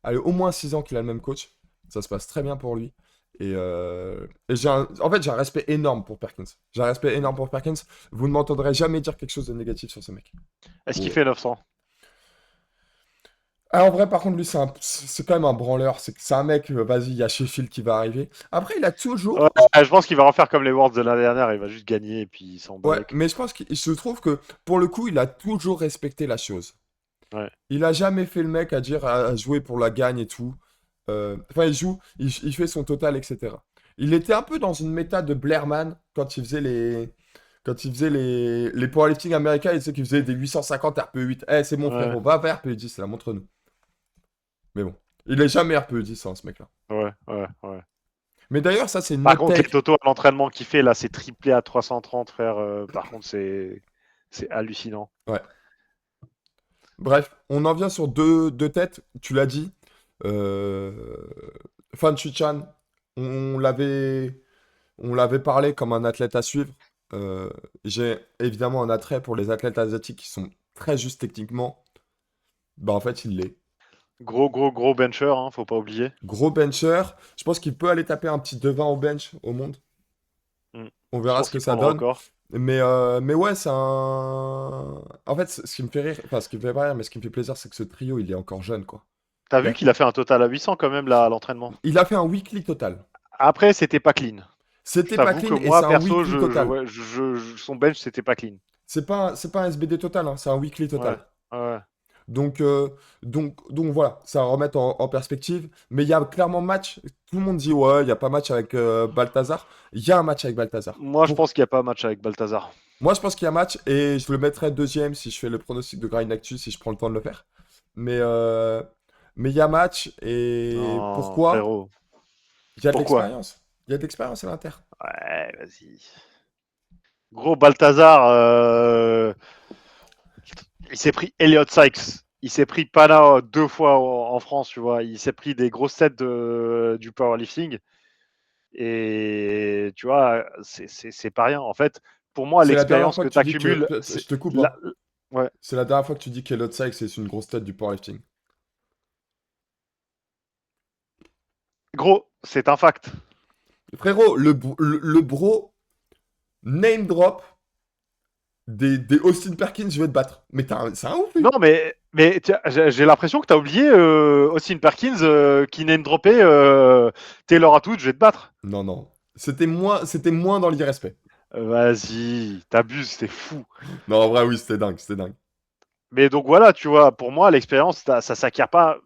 allez, au moins 6 ans qu'il a le même coach. Ça se passe très bien pour lui. Et en fait, j'ai un respect énorme pour Perkins. J'ai un respect énorme pour Perkins. Vous ne m'entendrez jamais dire quelque chose de négatif sur ce mec. Est-ce qu'il Bon. fait 900? Ah, en vrai, par contre, lui, c'est quand même un branleur. C'est un mec, vas-y, il y a Sheffield qui va arriver. Après, il a Ouais, toujours. je pense qu'il va refaire comme les Worlds de l'année dernière. Il va juste gagner et puis il s'en bat Ouais, avec. mais je pense qu'il se trouve que, pour le coup, il a toujours respecté la chose. Ouais. Il a jamais fait le mec à dire à jouer pour la gagne et tout. Enfin, il joue, il fait son total, etc. Il était un peu dans une méta de Blairman quand il faisait les powerlifting américains, il sait qu'il faisait des 850 RPE8. Eh, c'est mon Ouais. frérot, va vers RPE10, là, montre-nous. Mais bon, il est jamais RPE10, hein, ce mec-là. Ouais. Ouais. Ouais. Mais d'ailleurs, ça, c'est une Par autre contre, les take. totaux à l'entraînement qu'il fait là, c'est triplé à 330, frère. Par contre, c'est hallucinant. Ouais. Bref, on en vient sur deux têtes, tu l'as dit. Euh... Fan Shuchan, on l'avait on l'avait parlé comme un athlète à suivre. Euh, j'ai évidemment un attrait pour les athlètes asiatiques qui sont très justes techniquement. Bah en fait, il l'est. Gros bencher, hein, faut pas oublier. Gros bencher. Je pense qu'il peut aller taper un petit 2,20 au bench au monde. Mm. On Je verra ce pense que qu'il ça prend le donne. record. Mais ouais, c'est un. En fait, ce qui me fait rire, enfin, ce qui me fait pas rire, mais ce qui me fait plaisir, c'est que ce trio, il est encore jeune, quoi. T'as Il vu a, qu'il a fait un total à 800 quand même là à l'entraînement. il a fait un weekly total. Après, c'était pas clean. Je C'était pas t'avoue que clean et c'est moi, un perso, weekly total. ouais, son bench, c'était pas clean. C'est pas un SBD total, hein, c'est un weekly Ouais, total. ouais. Donc, voilà, ça va remettre en perspective. Mais il y a clairement match. Tout le monde dit, ouais, il n'y a pas match avec Balthazar. Il y a un match avec Balthazar. Moi, je pense qu'il n'y a pas match avec Balthazar. Moi, je pense qu'il y a match et je le mettrai deuxième si je fais le pronostic de Grind Actu, si je prends le temps de le faire. Mais euh, mais il y a match et Non, pourquoi? frérot. Il y a de Pourquoi? l'expérience. Il y a de l'expérience à l'Inter. Ouais, vas-y. Gros, Balthazar, il s'est pris Elliott Sykes. Il s'est pris Pana 2 fois en France, tu vois. Il s'est pris des grosses têtes du powerlifting. Et tu vois, c'est pas rien. En fait, pour moi, C'est la dernière l'expérience fois que que tu tu dis que. accumules, Je c'est te coupe, la... hein. Ouais. C'est la dernière fois que tu dis qu'Elliot Sykes c'est une grosse tête du powerlifting. Gros, c'est un fact. Frérot, le bro name drop des Austin Perkins, je vais te battre. Mais c'est un ouf, Non, lui. mais j'ai l'impression que tu as oublié Austin Perkins qui name droppé Taylor Atwood, je vais te battre. Non, non. C'était moins dans l'irrespect. Vas-y, t'abuses, c'est fou. Non, en vrai, oui, c'était dingue, c'était dingue. Mais donc voilà, tu vois, pour moi, l'expérience, ça s'acquiert pas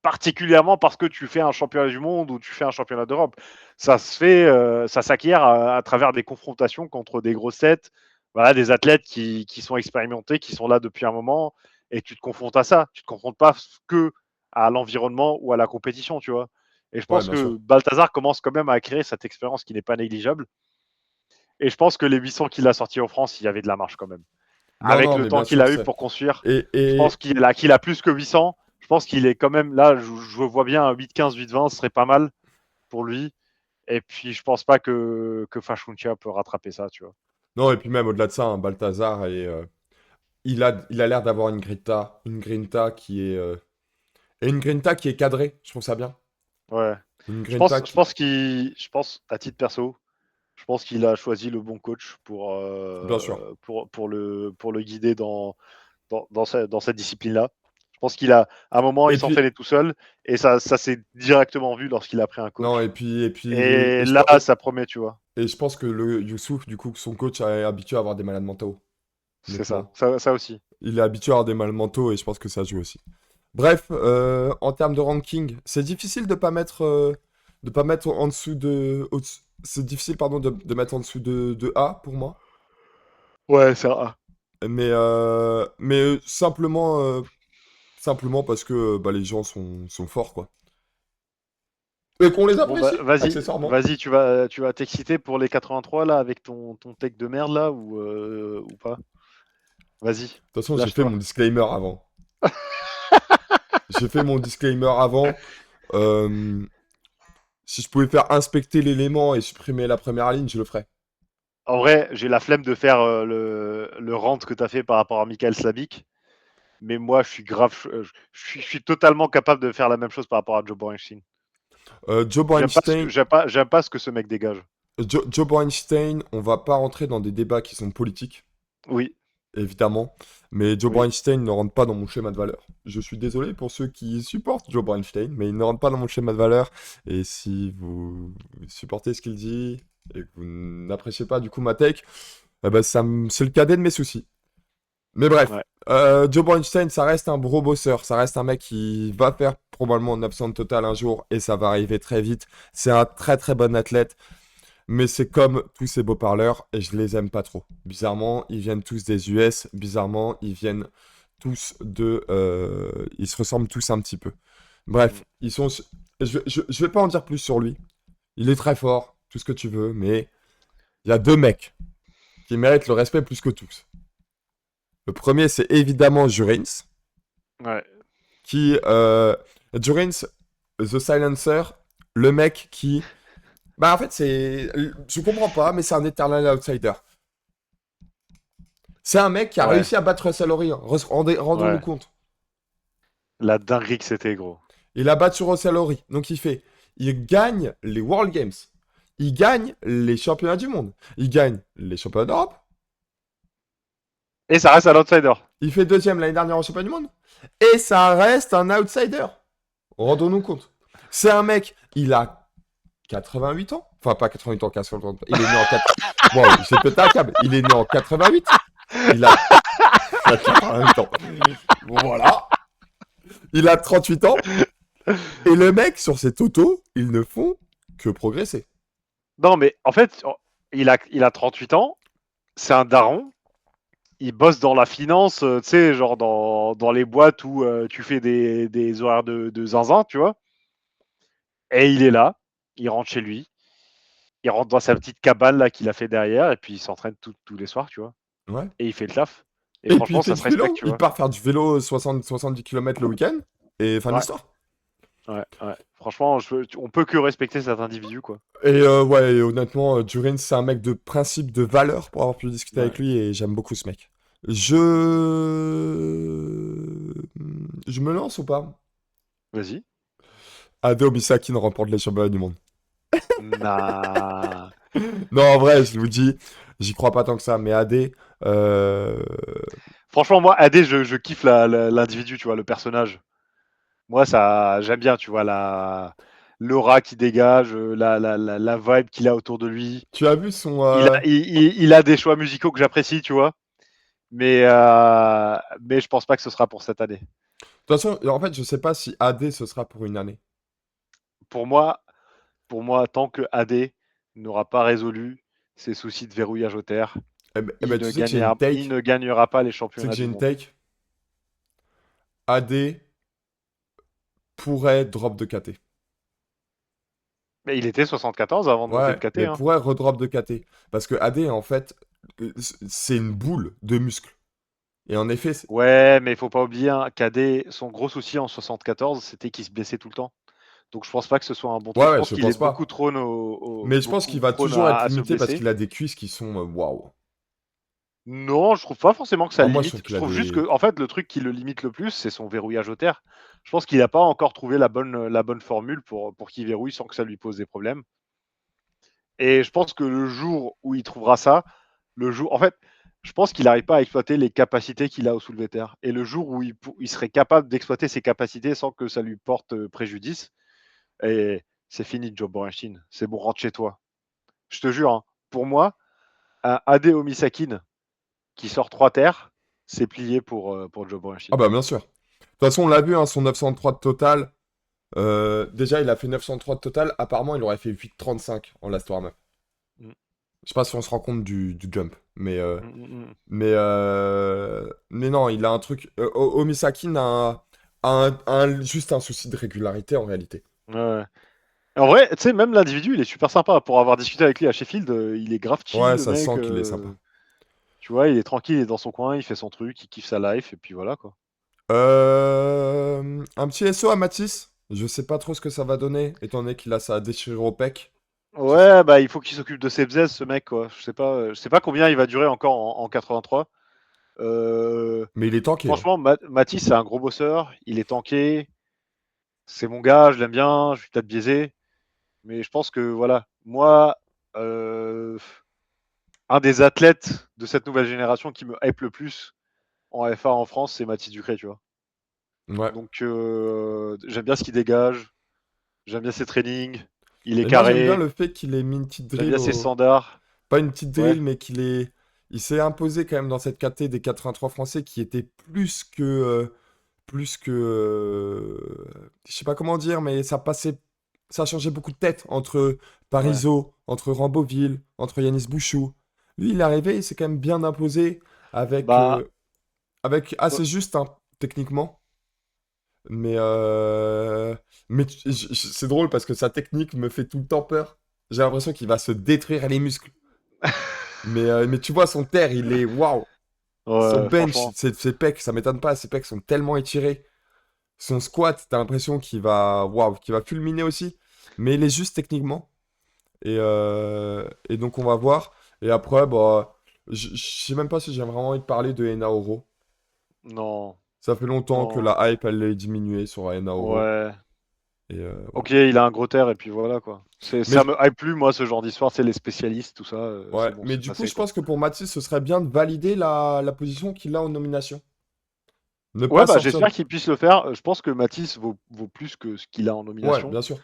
particulièrement parce que tu fais un championnat du monde ou tu fais un championnat d'Europe. Ça se fait, ça s'acquiert à travers des confrontations contre des grosses têtes, voilà, des athlètes qui sont expérimentés, qui sont là depuis un moment, et tu te confrontes à ça. Tu te confrontes pas que à l'environnement ou à la compétition, tu vois. Et je Ouais, pense bien que sûr. Balthazar commence quand même à acquérir cette expérience qui n'est pas négligeable. Et je pense que les 800 qu'il a sortis en France, il y avait de la marge quand même. Non, Avec non, le mais temps bien qu'il sûr, a eu c'est. pour construire, Et, je pense et... qu'il a plus que 800. Je pense qu'il est quand même là. Je vois bien un 8-15, 8-20, ce serait pas mal pour lui. Et puis, je pense pas que Fashuntia peut rattraper ça, tu vois. Non, et puis même au-delà de ça, hein, Balthazar, il a l'air d'avoir une grinta qui est. Et une grinta qui est cadrée, je trouve ça bien. Ouais. Une Je grinta pense, je qui. pense je pense à titre perso, je pense qu'il a choisi le bon coach Bien sûr. pour le guider dans cette discipline-là. Je pense qu'il a, à un moment, il Et puis. s'entraînait tout seul et ça s'est directement vu lorsqu'il a pris un Non, coach. et Et je, là, pe- et, ça promet, tu vois. et je pense que le Youssouf, du coup, son coach est habitué à avoir des malades mentaux, C'est ça, honnêtement. ça aussi. Il est habitué à avoir des malades mentaux et je pense que ça joue aussi. Bref, en termes de ranking, c'est difficile de pas mettre en dessous c'est difficile, pardon, de mettre en dessous de A pour moi. Ouais, ça. Mais simplement parce que bah, les gens sont forts, quoi. Et qu'on les Bon, bah, apprécie, accessoirement. vas-y, tu vas t'exciter pour les 83 là avec ton tech de merde là ou pas? Vas-y, De toute façon, j'ai fait lâche-toi. mon disclaimer avant. J'ai fait mon disclaimer avant. Euh, Si je pouvais faire inspecter l'élément et supprimer la première ligne, je le ferais. En vrai, j'ai la flemme de faire le rant que t'as fait par rapport à Michael Slavic, mais moi, je suis grave, je suis totalement capable de faire la même chose par rapport à Joe Bornstein. Joe Bornstein, J'aime pas ce que ce mec dégage. Joe Bornstein, on va pas rentrer dans des débats qui sont politiques, Oui, évidemment, mais Joe oui. Bornstein ne rentre pas dans mon schéma de valeur. Je suis désolé pour ceux qui supportent Joe Bornstein, mais il ne rentre pas dans mon schéma de valeur. Et si vous supportez ce qu'il dit et que vous n'appréciez pas du coup ma take, eh ben c'est le cadet de mes soucis. Mais bref, Ouais. Joe Bornstein, ça reste un gros bosseur, ça reste un mec qui va faire probablement une absence totale un jour et ça va arriver très vite. C'est un très très bon athlète. Mais c'est comme tous ces beaux parleurs, et je les aime pas trop. Bizarrement, ils viennent tous des US. Bizarrement, ils viennent tous ils se ressemblent tous un petit peu. Mm. Bref, je vais pas en dire plus sur lui. Il est très fort, tout ce que tu veux, mais il y a deux mecs qui méritent le respect plus que tous. Le premier, c'est évidemment Jurins, Ouais. qui... Jurins, The Silencer, le mec qui... Bah en fait, c'est... Je comprends pas, mais c'est un éternel outsider. C'est un mec qui a Ouais. réussi à battre Russell Horry, hein. Rendons-nous Ouais. compte. La dinguerie que c'était, gros. Il a battu Russell Horry. Donc il fait... Il gagne les World Games. Il gagne les championnats du monde. Il gagne les championnats d'Europe. Et ça reste à l'outsider. Il fait deuxième l'année dernière au championnat du monde. Et ça reste un outsider. Rendons-nous compte. C'est un mec, il a 88 ans. Enfin, pas 88 ans, 80 ans. Il est né en 4... Bon, j'ai pété un câble. Il est né en 88. Il a 88 ans. Voilà. Il a 38 ans. Et le mec, sur ses totaux, ils ne font que progresser. Non, mais en fait, il a 38 ans. C'est un daron. Il bosse dans la finance, tu sais, genre dans les boîtes où tu fais des horaires de zinzin, tu vois. Et il est là. Il rentre chez lui. Il rentre dans sa petite cabane là qu'il a fait derrière. Et puis il s'entraîne tous les soirs, tu vois. Ouais. Et il fait le taf. Et Et puis il franchement, fait ça du se vélo. respecte, tu Il vois. part faire du vélo 70 km le week-end. Et fin de Ouais, l'histoire. ouais, ouais. Franchement, on peut que respecter cet individu, quoi. Et ouais, et honnêtement, Durin, c'est un mec de principe, de valeur pour avoir pu discuter avec Ouais. lui et j'aime beaucoup ce mec. Je... Je me lance ou pas? Vas-y. Ado Misaki ne remporte les championnats du monde. Nah. Non, en vrai, je vous dis, j'y crois pas tant que ça, mais AD, euh, Franchement, moi, AD, je kiffe l'individu, tu vois, le personnage. Moi, ça, j'aime bien, tu vois, l'aura qui dégage, la vibe qu'il a autour de lui. tu as vu son... Il a des choix musicaux que j'apprécie, tu vois. Mais je pense pas que ce sera pour cette année. De toute façon, en fait, je sais pas si AD ce sera pour une année. Pour moi, tant que AD n'aura pas résolu ses soucis de verrouillage au terre, Eh ben, tu sais que j'ai une il take. ne gagnera pas les Tu sais que championnats j'ai du une monde. take. AD pourrait drop de KT. Mais il était 74 avant de monter de Ouais, KT, mais hein. pourrait redrop de KT. Parce que AD, en fait, c'est une boule de muscles. Et en effet, Ouais, mais il faut pas oublier, hein, KD, son gros souci en 74, c'était qu'il se blessait tout le temps. Donc je pense pas que ce soit un bon truc. ouais, Je ouais, pense je qu'il est pense beaucoup pas. trône Mais je pense beaucoup qu'il va prône toujours être à se limité parce blesser. qu'il a des cuisses qui sont waouh. Non, je trouve pas forcément que ça Ah, le moi, je trouve limite. qu'il Je a trouve juste des. que, en fait, le truc qui le limite le plus, c'est son verrouillage au terre. Je pense qu'il n'a pas encore trouvé la bonne formule pour qu'il verrouille sans que ça lui pose des problèmes. Et je pense que le jour où il trouvera ça, en fait, je pense qu'il n'arrive pas à exploiter les capacités qu'il a au soulevé terre. Et le jour où il serait capable d'exploiter ses capacités sans que ça lui porte préjudice, et c'est fini, Joe Borenstein. C'est bon, rentre chez toi. Je te jure, hein, pour moi, un AD Omisakin qui sort 3 terres, c'est plié pour Joe Ah, Borenstein. bah, bien sûr. De toute façon, on l'a vu, hein, son 903 de total. Déjà, il a fait 903 de total. Apparemment, il aurait fait 8,35 en last warm. Mm, Je sais pas si on se rend compte du jump. mm, mm, mm. Mais non, il a un truc. Omisakin juste un souci de régularité en réalité. Ouais, ouais. En vrai, tu sais, même l'individu, il est super sympa. Pour avoir discuté avec lui à Sheffield, il est grave chill, Ouais, le ça se mec. sent qu'il est sympa. Tu vois, il est tranquille, il est dans son coin, il fait son truc, il kiffe sa life, et puis voilà, quoi. Un petit SO à Matisse. Je sais pas trop ce que ça va donner, étant donné qu'il a sa déchirure au pec. Ouais, bah il faut qu'il s'occupe de ses bzaises, ce mec, quoi. Je sais pas combien il va durer encore en 83. Euh, Mais il est tanké, hein. Franchement, Mathis, c'est un gros bosseur, il est tanké, c'est mon gars, je l'aime bien, je suis peut-être biaisé, mais je pense que voilà, moi, euh, un des athlètes de cette nouvelle génération qui me hype le plus en FA en France, c'est Mathis Ducré, tu vois. Ouais. Donc j'aime bien ce qu'il dégage, j'aime bien ses trainings, il est Et moi, j'aime bien carré, le fait qu'il ait mis une petite j'aime drill bien ses au. standards. Pas une petite Ouais, drill, mais qu'il est. Il s'est imposé quand même dans cette KT des 83 français qui était plus que. Plus que. Je sais pas comment dire, mais ça passait. Ça a changé beaucoup de tête entre ouais. Parisot, entre Ramboville, entre Yanis Bouchou. Lui, il est arrivé, il s'est quand même bien imposé avec. Bah, Avec assez juste, hein, techniquement. Mais. Mais c'est drôle parce que sa technique me fait tout le temps peur. J'ai l'impression qu'il va se détruire les muscles. Mais tu vois, son terre, il est waouh. Son Ouais, bench, franchement. ses pecs, ça m'étonne pas, ses pecs sont tellement étirés. Son squat, t'as l'impression qu'il va fulminer aussi. Mais il est juste techniquement. Et donc on va voir. Et après, bah, je sais même pas si j'ai vraiment envie de parler de Enaoro. Non, Ça fait longtemps que non. la hype, elle est diminuée sur Enaoro. Ouais. Et Ok, voilà. il a un gros terre et puis voilà quoi. Mais, Ça me hype plus moi ce genre d'histoire, c'est les spécialistes, tout ça, c'est ouais, bon, mais c'est du coup, passé je quoi. pense que pour Mathis, ce serait bien de valider la position qu'il a en nomination. Ne Ouais, pas bah sortir. j'espère qu'il puisse le faire. Je pense que Matisse vaut plus que ce qu'il a en Ouais, nomination. bien sûr.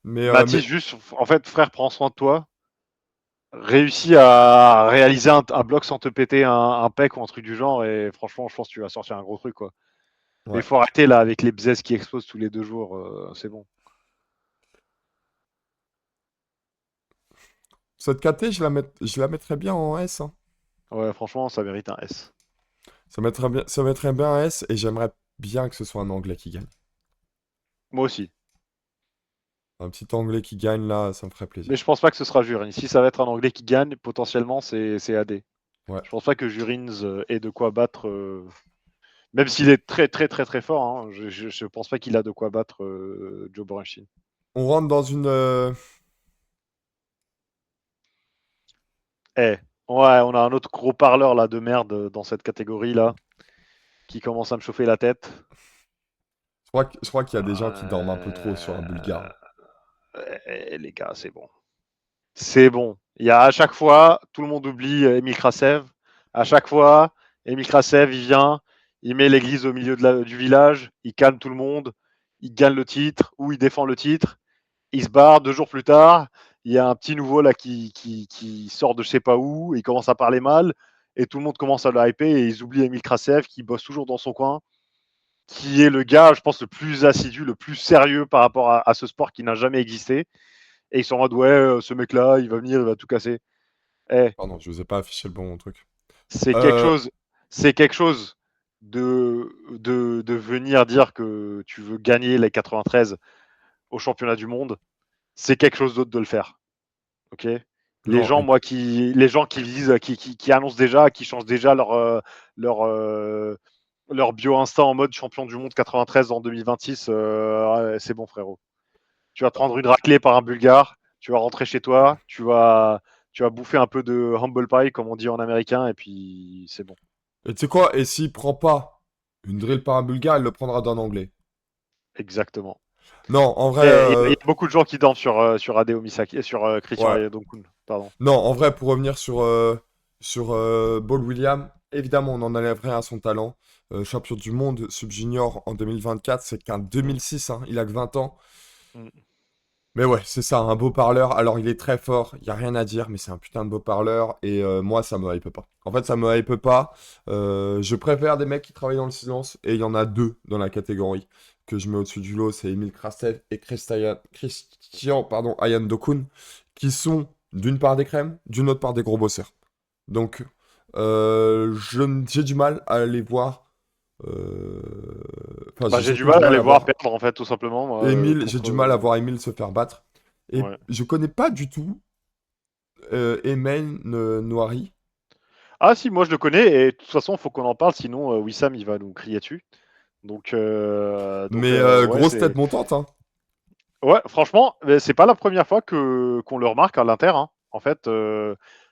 Mais Matisse, juste, en fait, frère, prends soin de toi. Réussis à réaliser un bloc sans te péter un pec ou un truc du genre. Et franchement, je pense que tu vas sortir un gros truc, quoi. Mais il ouais. faut arrêter là avec les bzes qui explosent tous les 2 jours. C'est bon. Cette KT, je la mettrais bien en S, hein. Ouais, franchement, ça mérite un S. Ça mettrait bien un S et j'aimerais bien que ce soit un Anglais qui gagne. Moi aussi. Un petit Anglais qui gagne là, ça me ferait Mais plaisir. je pense pas que ce sera Jurin. Si ça va être un Anglais qui gagne, potentiellement, c'est AD. Ouais. Je pense pas que Jurins ait de quoi battre. Même s'il est très très très très fort, hein, je pense pas qu'il a de quoi battre Joe Boranshin. On rentre dans une. Eh, ouais, on a un autre gros parleur là de merde dans cette catégorie là qui commence à me chauffer la tête. Je crois qu'il y a des gens qui dorment un peu trop sur un Euh, Bulgare. les gars, c'est bon. C'est bon. Il y a à chaque fois, tout le monde oublie Emile Krasev. À chaque fois, Emile Krasev, il vient, il met l'église au milieu du village, il calme tout le monde, il gagne le titre ou il défend le titre. Il se barre 2 jours plus tard. Il y a un petit nouveau là qui sort de je sais pas où. Il commence à parler mal et tout le monde commence à le hyper et ils oublient Emile Krasev qui bosse toujours dans son coin, qui est le gars, je pense, le plus assidu, le plus sérieux par rapport à ce sport qui n'a jamais existé. Et ils sont en mode ouais, ce mec-là, il va venir, il va tout casser. Eh, Pardon, je vous ai pas affiché le bon truc. c'est quelque Euh, chose, c'est quelque chose de venir dire que tu veux gagner les 93 au championnat du monde. C'est quelque chose d'autre de le faire. Ok. Les non, gens, et moi, puis, les gens qui disent, qui annoncent déjà, qui changent déjà leur, leur bio Insta en mode champion du monde 93 en 2026, ouais, c'est bon, frérot. Tu vas te prendre une raclée par un Bulgare, tu vas rentrer chez toi, tu vas bouffer un peu de humble pie, comme on dit en américain, et puis c'est bon. et tu sais quoi? Et s'il prend pas une drill par un Bulgare, il le prendra d'un Anglais. Exactement. Non, en vrai, Et il y a beaucoup de gens qui dorment sur Adeo Misaki, sur Christian ouais. Ayodonkun, pardon. Non, en vrai, pour revenir sur Ball William, évidemment, on en enlève rien à son talent. Champion du monde sub-junior en 2024, c'est qu'un Mm, 2006, hein, il a que 20 ans. mm. Mais ouais, c'est ça, un beau parleur. Alors, il est très fort, il n'y a rien à dire, mais c'est un putain de beau parleur. Et moi, ça me hype pas. En fait, ça me hype pas. Je préfère des mecs qui travaillent dans le silence. Et il y en a deux dans la catégorie que je mets au-dessus du lot. C'est Emile Krastev et Christian pardon, Ayan Dokun, qui sont d'une part des crèmes, d'une autre part des gros bosseurs. Donc, j'ai du mal à les voir. Enfin, Bah, j'ai j'ai du surtout du mal à mal les à voir voir perdre, en fait, tout simplement, moi, Emile, j'ai contre. du mal à voir Emile se faire battre. Et Ouais. je connais pas du tout Emen Noiri. Ah si, moi je le connais, et de toute façon, il faut qu'on en parle, sinon Wissam, il va nous crier dessus. Donc Mais ouais, grosse tête c'est. montante, hein. Ouais, franchement, c'est pas la première fois qu'on le remarque à l'Inter, hein. En fait,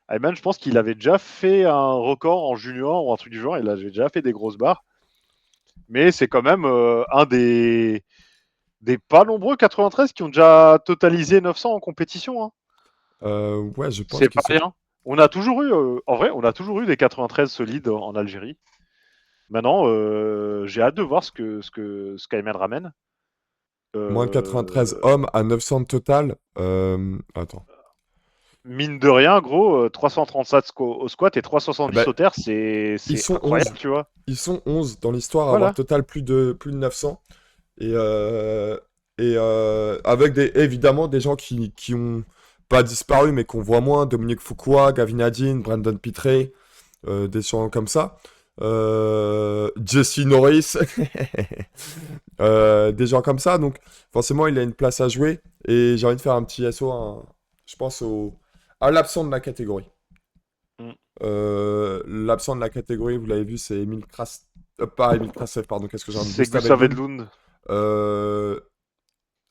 Ayman, je pense qu'il avait déjà fait un record en junior ou un truc du genre. Il avait déjà fait des grosses barres. Mais c'est quand même un des pas nombreux 93 qui ont déjà totalisé 900 en compétition, hein. Ouais, je pense C'est que pas c'est. rien. On a toujours eu, en vrai, on a toujours eu des 93 solides en Algérie. Maintenant, j'ai hâte de voir ce qu'Ayman ramène. Moins de 93 Euh, hommes à 900 de total. Attends. Mine de rien, gros, 337 au squat et Eh 370 ben, au terre, ils c'est sont incroyable, 11. tu vois. Ils sont 11 dans l'histoire à avoir Voilà. total plus de 900. Et, avec évidemment des gens qui ont pas disparu, mais qu'on voit moins. Dominique Foucault, Gavin Adine, Brandon Pitré, des gens comme ça. Jesse Norris, des gens comme ça. Donc, forcément, il a une place à jouer. Et j'ai envie de faire un petit SO, je pense, à l'absent de la catégorie. Mm. L'absent de la catégorie, vous l'avez vu, c'est Emile Kras... pas Emile Krastev, pardon, qu'est-ce que j'ai dit? C'est Gustav Gustav Edlund. Edlund. Euh,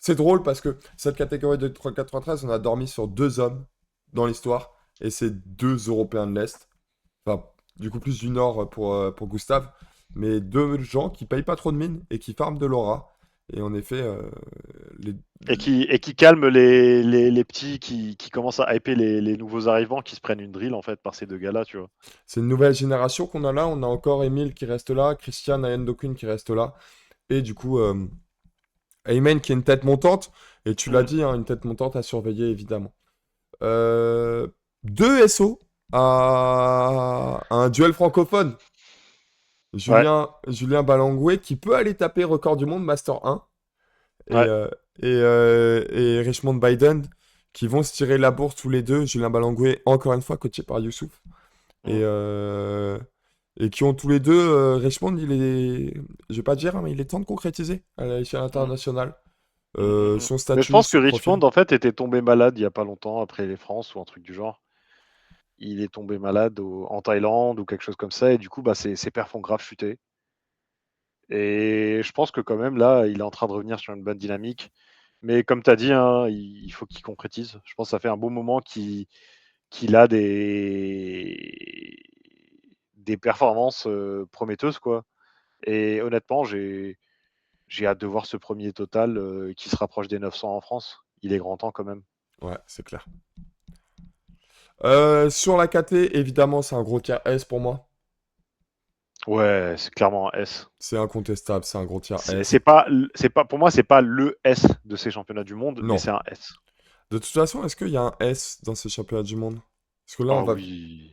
C'est drôle parce que cette catégorie de 393, on a dormi sur deux hommes dans l'histoire, et c'est deux Européens de l'Est. Enfin, du coup, plus du Nord pour Gustave, mais deux gens qui payent pas trop de mine et qui farment de l'aura. Et en effet, les- Et qui calme les petits qui commencent à hyper les nouveaux arrivants qui se prennent une drill en fait par ces deux gars-là, tu vois. c'est une nouvelle génération qu'on a là. On a encore Emile qui reste là, Christian Ayendokun qui reste là, et du coup, Ayman qui est une tête montante. Et tu l'as Mm. dit, hein, une tête montante à surveiller évidemment. Euh, Deux SO à un duel francophone. Ouais, Julien Balangoué qui peut aller taper record du monde Master 1 et, ouais. euh, et Richmond Biden qui vont se tirer la bourse tous les deux. Julien Balangoué, encore une fois, coaché par Youssouf. Et, Mm. euh, et qui ont tous les deux. Richmond, il est. Je vais pas dire, hein, mais il est temps de concrétiser à l'échelle Mm. internationale. Mm, mm, mm. Son Mais je statut, pense que son Richmond profil. en fait était tombé malade il y a pas longtemps après les France ou un truc du genre. Il est tombé malade en Thaïlande ou quelque chose comme ça et du coup bah ses perfs ont grave chuté. Et je pense que quand même là il est en train de revenir sur une bonne dynamique. Mais comme tu as dit, hein, il faut qu'il concrétise. Je pense que ça fait un bon moment qu'il a des performances prometteuses, quoi. Et honnêtement, j'ai hâte de voir ce premier total qui se rapproche des 900 en France. Il est grand temps quand même. Ouais, c'est clair. Sur la KT, évidemment, c'est un gros tiers S pour moi. Ouais, c'est clairement un S. C'est incontestable, c'est un gros tiers C'est S. c'est pas, pour moi, c'est pas le S de ces championnats du monde, mais Non. c'est un S. De toute façon, est-ce qu'il y a un S dans ces championnats du monde? Parce que là, Oh oui,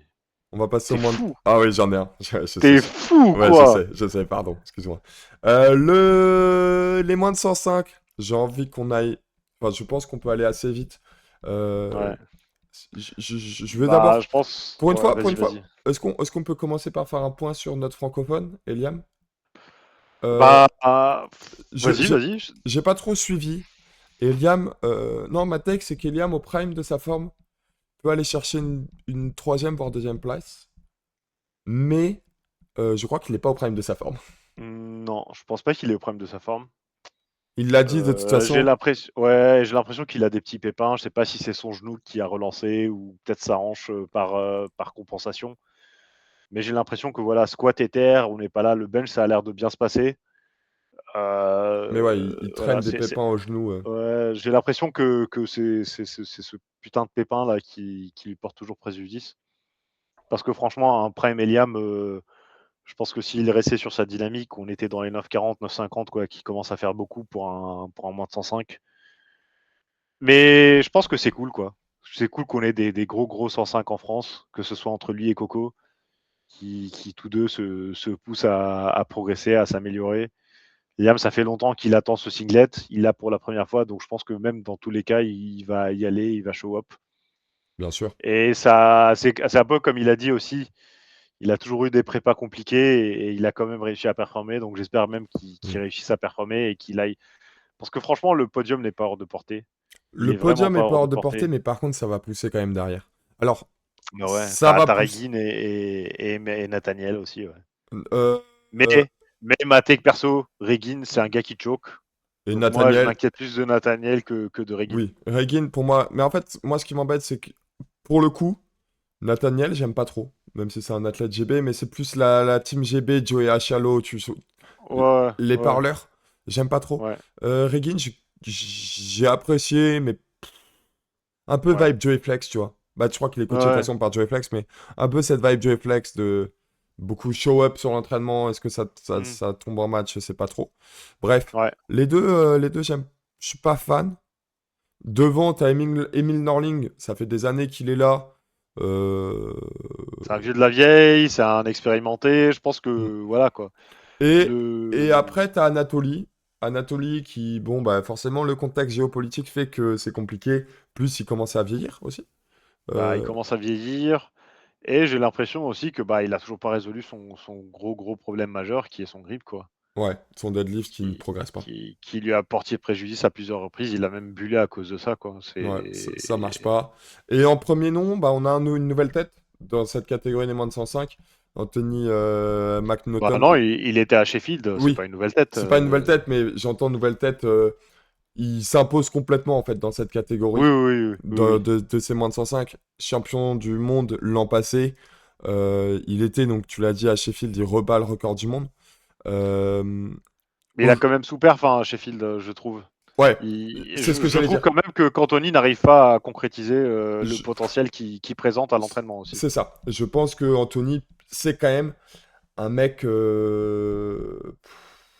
on va passer au t'es moins de... fou, Ah oui, j'en ai un. Je sais. t'es fou Ouais, quoi. je sais, pardon, excuse-moi. Les moins de 105, j'ai envie qu'on aille... Enfin, je pense qu'on peut aller assez vite. Euh, Ouais. je veux Bah, d'abord... je pense. Pour une Ouais, fois, vas-y, vas-y. est-ce qu'on peut commencer par faire un point sur notre francophone, Eliam? Euh, Bah, je, vas-y, j'ai vas-y. j'ai pas trop suivi. Eliam, non, ma take, c'est qu'Eliam, au prime de sa forme, peut aller chercher une troisième, voire deuxième place. Mais je crois qu'il n'est pas au prime de sa forme. Non, je pense pas qu'il est au problème de sa forme. Il l'a dit de toute façon. J'ai l'impression qu'il a des petits pépins. Je sais pas si c'est son genou qui a relancé ou peut-être sa hanche par compensation. Mais j'ai l'impression que voilà, squat et terre, on n'est pas là. Le bench, ça a l'air de bien se passer. Mais ouais, il Voilà, traîne des pépins au genou. ouais, j'ai l'impression que c'est ce putain de pépin là qui lui porte toujours préjudice. Parce que franchement, un prime Eliam, je pense que s'il restait sur sa dynamique, on était dans les 9,40, 9,50, quoi, qui commence à faire beaucoup pour un moins de 105. Mais je pense que c'est cool, quoi. C'est cool qu'on ait des gros 105 en France, que ce soit entre lui et Coco, qui tous deux se poussent à progresser, à s'améliorer. Liam, ça fait longtemps qu'il attend ce singlet. Il l'a pour la première fois, donc je pense que même dans tous les cas, il va y aller, il va show up. Bien sûr. Et ça, c'est un peu comme il a dit aussi. Il a toujours eu des prépas compliqués et il a quand même réussi à performer. Donc j'espère même qu'il Mm. réussisse à performer et qu'il aille. Parce que franchement, le podium n'est pas hors de portée. Il Le est vraiment podium est pas pas hors de hors de portée, portée. mais par contre, ça va pousser quand même derrière. Alors, Mais ouais, ça t'as va as pousser. Regine et Nathaniel aussi. Ouais. Euh, Mais, euh, mais ma take perso, Regine, c'est un gars qui choke. et Donc moi, je Nathaniel, m'inquiète plus de Nathaniel que de Regine. oui. Regin, pour moi. Mais en fait, moi, ce qui m'embête, c'est que pour le coup, Nathaniel, j'aime pas trop. Même si c'est un athlète GB, mais c'est plus la team GB, Joey Achalo, Ouais, les ouais, parleurs. J'aime pas trop. ouais, Regin, j'ai apprécié, mais un peu ouais. vibe Joey Flex, tu vois. Bah, je crois qu'il est coaché de toute Ouais. façon par Joey Flex, mais un peu cette vibe Joey Flex de beaucoup show up sur l'entraînement. Est-ce que Hmm. ça tombe en match? Je sais pas trop. Bref, Ouais. les deux, je suis pas fan. Devant, t'as Emile Norling, ça fait des années qu'il est là. Euh, C'est un vieux de la vieille, c'est un expérimenté. Je pense mm. que voilà quoi. Et, et Le après, t'as Anatoly. Anatoly qui, bon, bah forcément, le contexte géopolitique fait que c'est compliqué. Plus, il commence à vieillir aussi. il Euh, commence à vieillir et j'ai l'impression aussi que il a toujours pas résolu son gros problème majeur qui est son grip quoi. ouais, son deadlift qui ne Qui, progresse pas. qui lui a porté préjudice à plusieurs reprises. Il a même bullé à cause de ça quoi. Ouais, ça marche pas. Et en premier nom, bah, on a une nouvelle tête. dans cette catégorie des moins de 105. Anthony Bah McNaughton. non, il était à Sheffield, c'est Oui, pas une nouvelle tête. c'est pas une nouvelle tête, mais j'entends nouvelle tête. Il s'impose complètement en fait dans cette Oui, catégorie oui, oui, oui, oui. de ces moins de 105. Champion du monde l'an passé. Il était, donc tu l'as dit, à Sheffield, il rebat le record du monde. Euh, Mais il a quand même souffert, enfin, Sheffield, je trouve. Ouais, c'est ce que Je j'allais trouve dire. quand même que qu'Anthony n'arrive pas à concrétiser le Je- potentiel qu'il présente à l'entraînement aussi. C'est ça. Je pense que Anthony, c'est quand même un mec.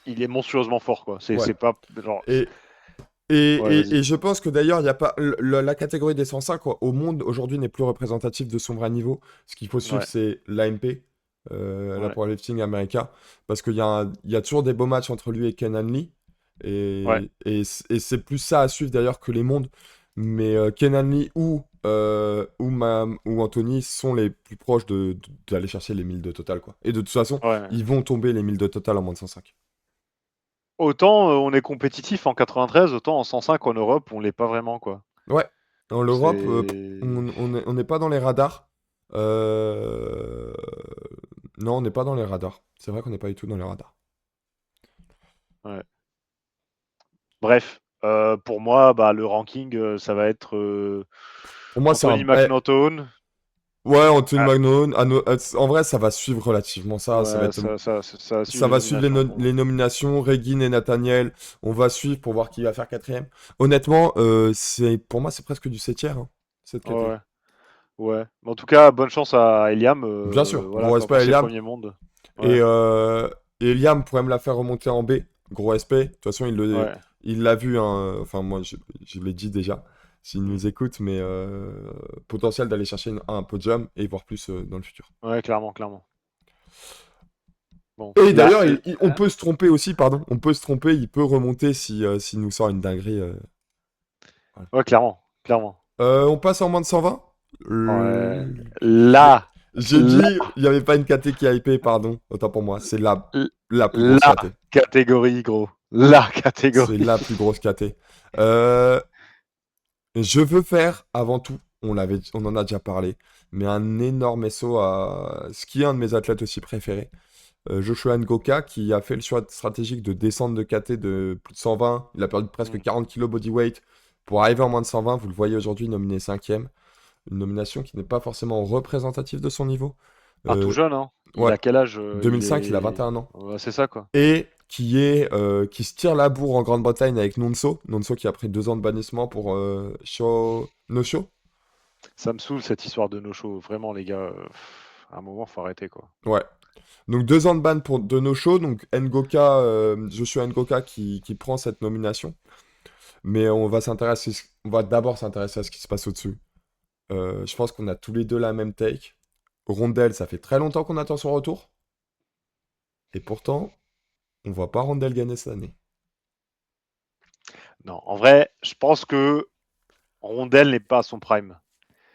Il est monstrueusement fort, quoi. Ouais. C'est pas genre. Et, Ouais, vas-y. et je pense que d'ailleurs, il y a pas la catégorie des 105 quoi, au monde aujourd'hui n'est plus représentative de son vrai niveau. Ce qu'il faut suivre, Ouais, c'est l'AMP, la ouais, Powerlifting America, parce il y a toujours des beaux matchs entre lui et Kenan Lee. ouais. Et c'est plus ça à suivre d'ailleurs que les mondes. Mais Kenan Lee ou Anthony sont les plus proches d'aller chercher les 1000 de total, quoi. Et de toute façon, Ouais. ils vont tomber les 1000 de total en moins de 105. Autant on est compétitif en 93, autant en 105 en Europe, on l'est pas vraiment, quoi. Ouais, dans l'Europe, C'est. on n'est pas dans les radars. Euh, Non, on n'est pas dans les radars. C'est vrai qu'on n'est pas du tout dans les radars. Ouais. Bref, pour moi, bah, le ranking, ça va être Pour moi, c'est Anthony un. McNaughton. Ouais, Anthony Ah, Magnon. En vrai, ça va suivre relativement ça. Ça va ouais, être. ça suit Ça les va suivre nominations pour les moi. nominations, Regine et Nathaniel. On va suivre pour voir qui va faire quatrième. Honnêtement, pour moi, c'est presque du septième, hein, cette caté. Ouais, ouais. Mais en tout cas, bonne chance à Eliam. Bien sûr, Voilà gros quoi, respect pour à ses Eliam. premiers mondes. Et, Ouais, Liam pourrait me la faire remonter en B. Gros respect. De toute façon, ouais. il l'a vu, hein. Enfin, moi, je l'ai dit déjà, s'il Mm. nous écoute, mais potentiel d'aller chercher un podium et voir plus dans le futur. Ouais, clairement, clairement. Bon, Et d'ailleurs, on peut se tromper aussi, pardon. On peut se tromper, il peut remonter s'il nous sort une dinguerie. Voilà. ouais, clairement, clairement. On passe en moins de 120. Ouais. Euh, j'ai Là, j'ai là, dit, il n'y avait pas une KT qui a hypé, pardon. Autant pour moi. C'est la plus grosse la KT. catégorie, gros. La C'est catégorie. la plus grosse KT. Euh, je veux faire, avant tout, on en a déjà parlé, mais un énorme SO à ce qui est un de mes athlètes aussi préférés. Joshua Ngoka, qui a fait le choix stratégique de descendre de KT de plus de 120. Il a perdu presque Mm. 40 kilos bodyweight pour arriver en moins de 120. Vous le voyez aujourd'hui nominé cinquième. Une nomination qui n'est pas forcément représentative de son niveau. Un tout Euh, jeune, hein. Il ouais, a quel âge? Il 2005, il a est. 21 ans. Ouais, c'est ça, quoi. Et qui se tire la bourre en Grande-Bretagne avec Nonso. Nonso qui a pris 2 ans de bannissement pour no show. Ça me saoule cette histoire de no-show. Vraiment, les gars, à un moment, faut arrêter, quoi. Ouais. Donc 2 ans de ban pour de no show. Donc Joshua Ngoka qui prend cette nomination. Mais on va d'abord s'intéresser à ce qui se passe au-dessus. Je pense qu'on a tous les deux la même take. Rondel, ça fait très longtemps qu'on attend son retour. Et pourtant, on voit pas Rondel gagner cette année. Non, en vrai, je pense que Rondel n'est pas à son prime.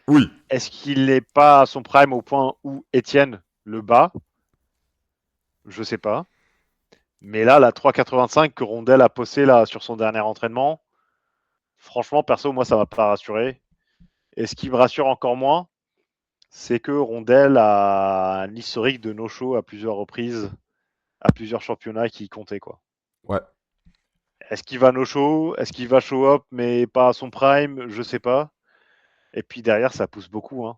Oui. Est-ce qu'il n'est pas à son prime au point où Étienne le bat? Je sais pas. Mais là, la 3,85 que Rondel a posté là sur son dernier entraînement, franchement, perso, moi, ça m'a pas rassuré. Et ce qui me rassure encore moins, c'est que Rondel a un historique de no-show à plusieurs reprises, à plusieurs championnats qui comptaient, quoi. Ouais. Est-ce qu'il va no-show? Est-ce qu'il va show-up mais pas à son prime? Je sais pas. Et puis derrière, ça pousse beaucoup. Hein.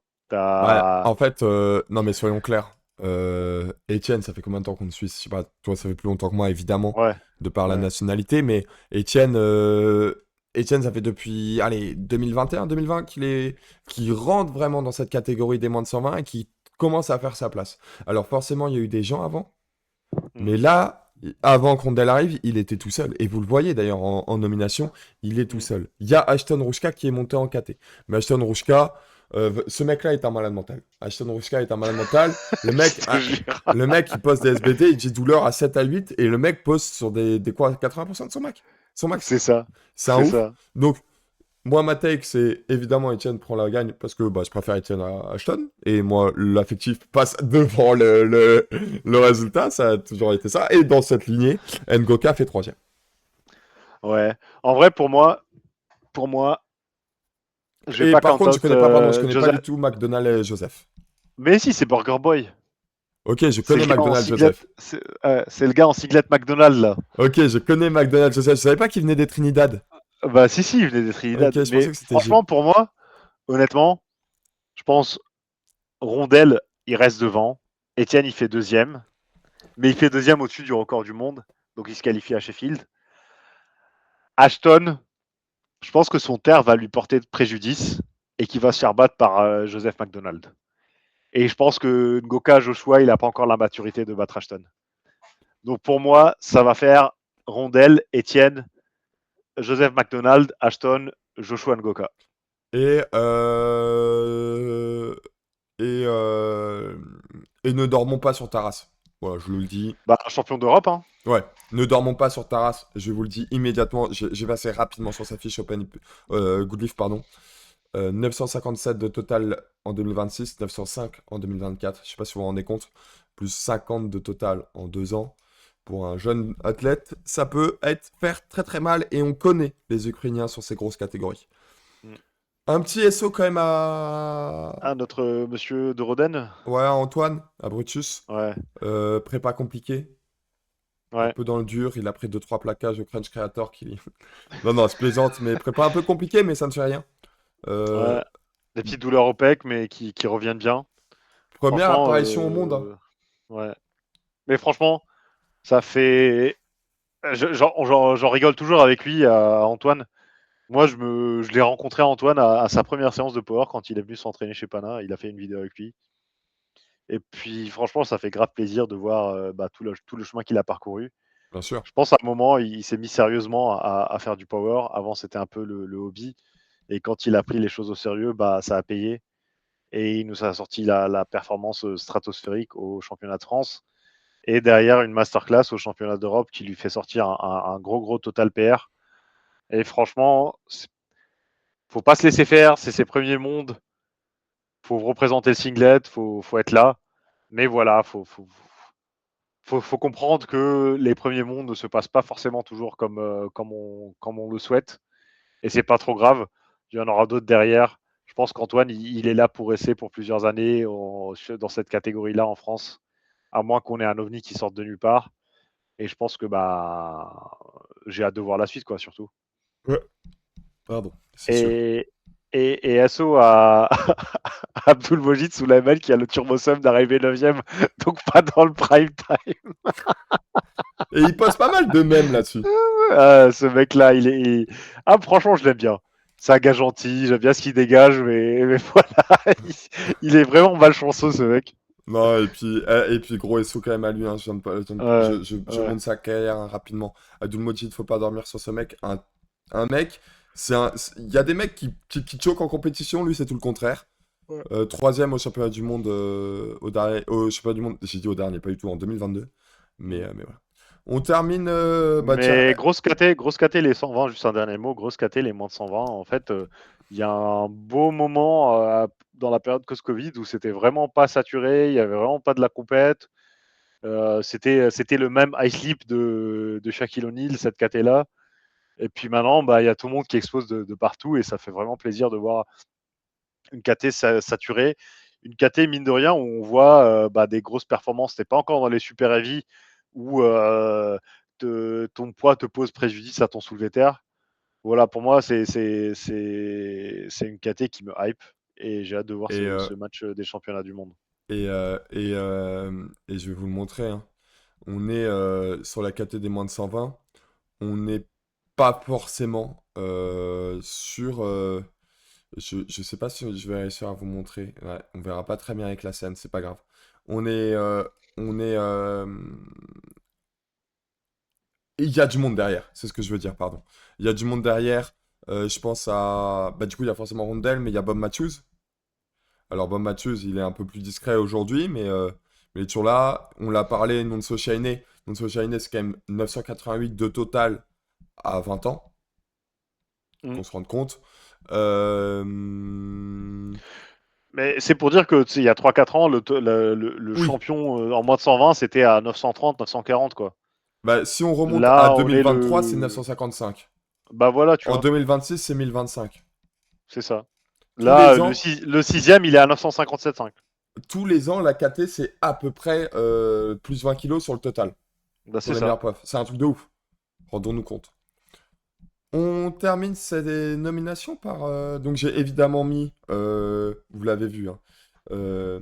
Bah, T'as... en fait, non mais soyons clairs. Étienne, ça fait combien de temps qu'on te suit? Je sais pas, toi ça fait plus longtemps que moi évidemment, Ouais, de par la ouais. nationalité, mais Étienne, ça fait depuis, allez, 2021, 2020 qu'il rentre vraiment dans cette catégorie des moins de 120 et qui commence à faire sa place. Alors forcément, il y a eu des gens avant, Mm. mais là, avant qu'Ondel arrive, il était tout seul. Et vous le voyez d'ailleurs en nomination, il est tout Mm. seul. Il y a Ashton Rouchka qui est monté en KT. Mais Ashton Rouchka, ce mec-là est un malade mental. Ashton Rouchka est un malade mental. Je te jure. Le mec, il poste des SBT, il dit douleur à 7 à 8, et le mec poste sur des quoi, 80% de son max. Son max. C'est ça. C'est un C'est ouf. ça. Donc, moi, ma take, c'est évidemment Etienne prend la gagne parce que bah, je préfère Etienne à Ashton. Et moi, l'affectif passe devant le résultat. Ça a toujours été ça. Et dans cette lignée, Ngoka fait troisième. Ouais. En vrai, pour moi, je vais Et pas par count contre, out je connais pas, je connais pas Joseph. du tout McDonald et Joseph. Mais si, c'est Burger Boy. Ok, je C'est connais le gars en McDonald's cyclette. Joseph. C'est le gars en cyclette McDonald's là. Ok, je connais McDonald's Joseph. Je savais pas qu'il venait des Trinidad. Bah si, il venait des Ok, Trinidad. je pensais Mais que c'était Gilles. franchement, pour moi, honnêtement, je pense Rondel, il reste devant. Etienne, il fait deuxième. Mais il fait deuxième au-dessus du record du monde. Donc il se qualifie à Sheffield. Ashton, je pense que son terre va lui porter préjudice et qu'il va se faire battre par Joseph McDonald. Et je pense que Ngoka Joshua, il n'a pas encore la maturité de battre Ashton. Donc pour moi, ça va faire Rondel, Etienne, Joseph McDonald, Ashton, Joshua Ngoka. Et, euh... et, euh... et ne dormons pas sur ta race. Voilà, je vous le dis. Bah, champion d'Europe, hein. Ouais, ne dormons pas sur ta race. Je vous le dis immédiatement. J'ai passé rapidement sur sa fiche Open Goodleaf, pardon. 957 de total en 2026, 905 en 2024. Je sais pas si vous vous rendez compte. Plus 50 de total en 2 ans. Pour un jeune athlète, ça peut faire très très mal et on connaît les Ukrainiens sur ces grosses catégories. Mm. Un petit SO quand même à... Ah, notre monsieur de Roden. Ouais, à Antoine, à Brutus. Ouais, Prépa compliqué. Un ouais, peu dans le dur, il a pris 2-3 plaquages au Crunch Creator qui... Non, non, je plaisante, mais prépa un peu compliqué, mais ça ne fait rien. Euh, ouais. Des petites douleurs au pec, mais qui reviennent bien. Première Franchement, apparition au monde, hein. ouais. Mais franchement, ça fait. J'en rigole toujours avec lui, à Antoine. Moi, je l'ai rencontré Antoine à sa première séance de power quand il est venu s'entraîner chez Pana. Il a fait une vidéo avec lui. Et puis, franchement, ça fait grave plaisir de voir bah, tout le chemin qu'il a parcouru. Bien sûr. Je pense à un moment, il s'est mis sérieusement à faire du power. Avant, c'était un peu le hobby. Et quand il a pris les choses au sérieux, bah, ça a payé. Et il nous a sorti la performance stratosphérique au championnat de France. Et derrière, une masterclass au championnat d'Europe qui lui fait sortir un gros total PR. Et franchement, faut pas se laisser faire. C'est ses premiers mondes. Faut représenter le singlet. Faut être là. Mais voilà, faut comprendre que les premiers mondes ne se passent pas forcément toujours comme on le souhaite. Et c'est pas trop grave. Il y en aura d'autres derrière. Je pense qu'Antoine, il est là pour rester pour plusieurs années dans cette catégorie-là en France, à moins qu'on ait un ovni qui sorte de nulle part. Et je pense que bah j'ai hâte de voir la suite, quoi, surtout. Ouais. Pardon, c'est sûr. Et, et SO à Abdul Mojid Souleymane qui a le turbo sum d'arriver 9ème, donc pas dans le prime time. Et il poste pas mal de mèmes là-dessus. Ce mec-là, ah, franchement, je l'aime bien. C'est un gars gentil, j'aime bien ce qu'il dégage, mais voilà, il est vraiment malchanceux, ce mec. Non, et puis gros SO quand même à lui, hein. Ouais, Je ouais. monte sa carrière hein, rapidement. Abdulmojid, faut pas dormir sur ce mec. Un mec, il y a des mecs qui choquent en compétition, lui c'est tout le contraire. Ouais. Troisième au championnat du monde, au championnat du monde, j'ai dit au dernier, pas du tout, en 2022. Mais voilà. On termine, bah tiens, Mais grosse KT, les 120, juste un dernier mot, grosse KT, les moins de 120. En fait, il y a un beau moment dans la période post-Covid où c'était vraiment pas saturé, il y avait vraiment pas de la compète. C'était le même high slip de Shaquille O'Neal, cette KT-là. Et puis maintenant, bah, il y a tout le monde qui expose de partout et ça fait vraiment plaisir de voir une KT saturée. Une KT, mine de rien, où on voit bah, des grosses performances. T'es pas encore dans les super heavy où ton poids te pose préjudice à ton soulevé terre. Voilà, pour moi, c'est une KT qui me hype et j'ai hâte de voir et, ce match des championnats du monde. et je vais vous le montrer, hein. On est sur la KT des moins de 120. On n'est pas forcément sur. Je sais pas si je vais réussir à vous montrer. Ouais, on verra pas très bien avec la scène, c'est pas grave. On est. On est. Il y a du monde derrière, c'est ce que je veux dire, pardon. Il y a du monde derrière. Je pense à. Bah, du coup, il y a forcément Rondell, mais il y a Bob Matthews. Alors, Bob Matthews, il est un peu plus discret aujourd'hui, mais il est toujours là. On l'a parlé, Nonso Shainé. Nonso Shainé, c'est quand même 988 de total à 20 ans, Mm. qu'on se rende compte. Euh, Mais c'est pour dire que il y a 3-4 ans, le Oui, champion en moins de 120, c'était à 930, 940, quoi. bah, si on remonte à Là, on est 2023, c'est le. 955. Bah voilà, tu En vois, 2026, c'est 1025. c'est ça. Tous Là, les ans, le sixième, il est à 957,5. tous les ans, la KT, c'est à peu près plus 20 kilos sur le total, Bah, sur c'est les ça. meilleurs profs. C'est un truc de ouf. Rendons-nous compte. On termine ces nominations par. Donc, j'ai évidemment mis, vous l'avez vu, hein, euh,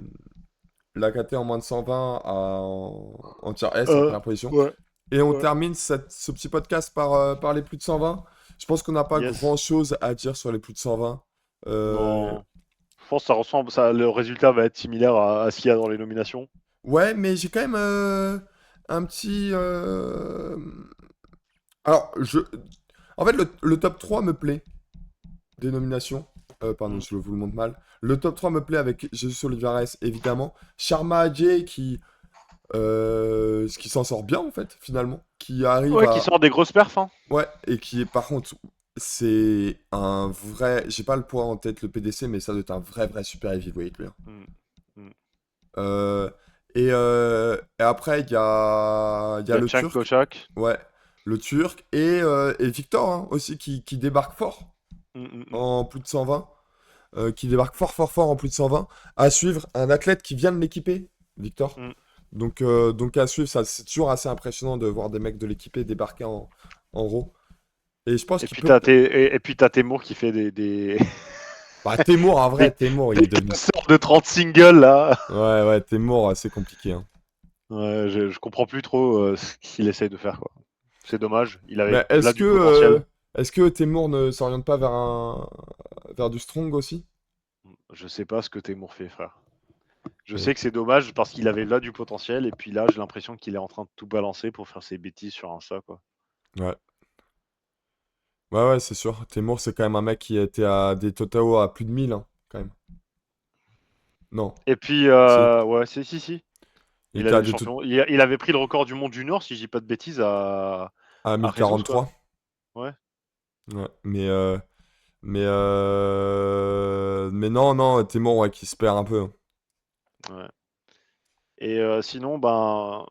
la KT en moins de 120 en tier S, en Euh, première position. ouais, Et on ouais. termine ce petit podcast par les plus de 120. Je pense qu'on n'a pas Yes. grand-chose à dire sur les plus de 120. Euh, Non. Je pense que ça ressemble, le résultat va être similaire à ce qu'il y a dans les nominations. Ouais, mais j'ai quand même un petit. Alors, en fait, le top 3 me plaît des nominations. Pardon, Mm. je vous le montre mal. Le top 3 me plaît avec Jesus Olivares, évidemment. Sharma Adjei qui s'en sort bien, en fait, finalement. Qui arrive Ouais, qui à. sort des grosses perfs, hein. Ouais, et qui est, par contre, c'est un vrai. J'ai pas le poids en tête, le PDC, mais ça doit être un vrai super heavyweight, lui, hein. Mm. Mm. Euh, et après, il y a le Yatchenko Turc. Kochak. Ouais, le Turc. Et Victor, hein, aussi, qui débarque fort Mm, mm, mm. en plus de 120. Qui débarque fort en plus de 120. À suivre, un athlète qui vient de l'équiper, Victor. Mm. Donc à suivre, ça, c'est toujours assez impressionnant de voir des mecs de l'équipé débarquer en Raw. Et je pense Et qu'il puis peut. t'as Temur qui fait Bah, Temur, en vrai, des, Temur, il des est devenu. sortes de 30 singles là. Ouais, Temur, c'est compliqué, hein. Ouais, je comprends plus trop ce qu'il essaye de faire, quoi. C'est dommage, il avait Mais là du potentiel. est-ce que Temur ne s'oriente pas vers du strong aussi? Je sais pas ce que Temur fait, frère. Je Et- sais que c'est dommage parce qu'il avait là du potentiel et puis là j'ai l'impression qu'il est en train de tout balancer pour faire ses bêtises sur Insta, quoi. Ouais. Ouais, c'est sûr. Temur, c'est quand même un mec qui était à des Totao à plus de 1000, hein, quand même. Non, Et puis si. ouais, si. Il Il était à avait des to- champion. Il avait pris le record du monde junior, si je dis pas de bêtises, à à Jesus, quoi. 1043. Ouais. Ouais. Mais non, Temur, ouais, qui se perd un peu, hein. Ouais. Et sinon, ben,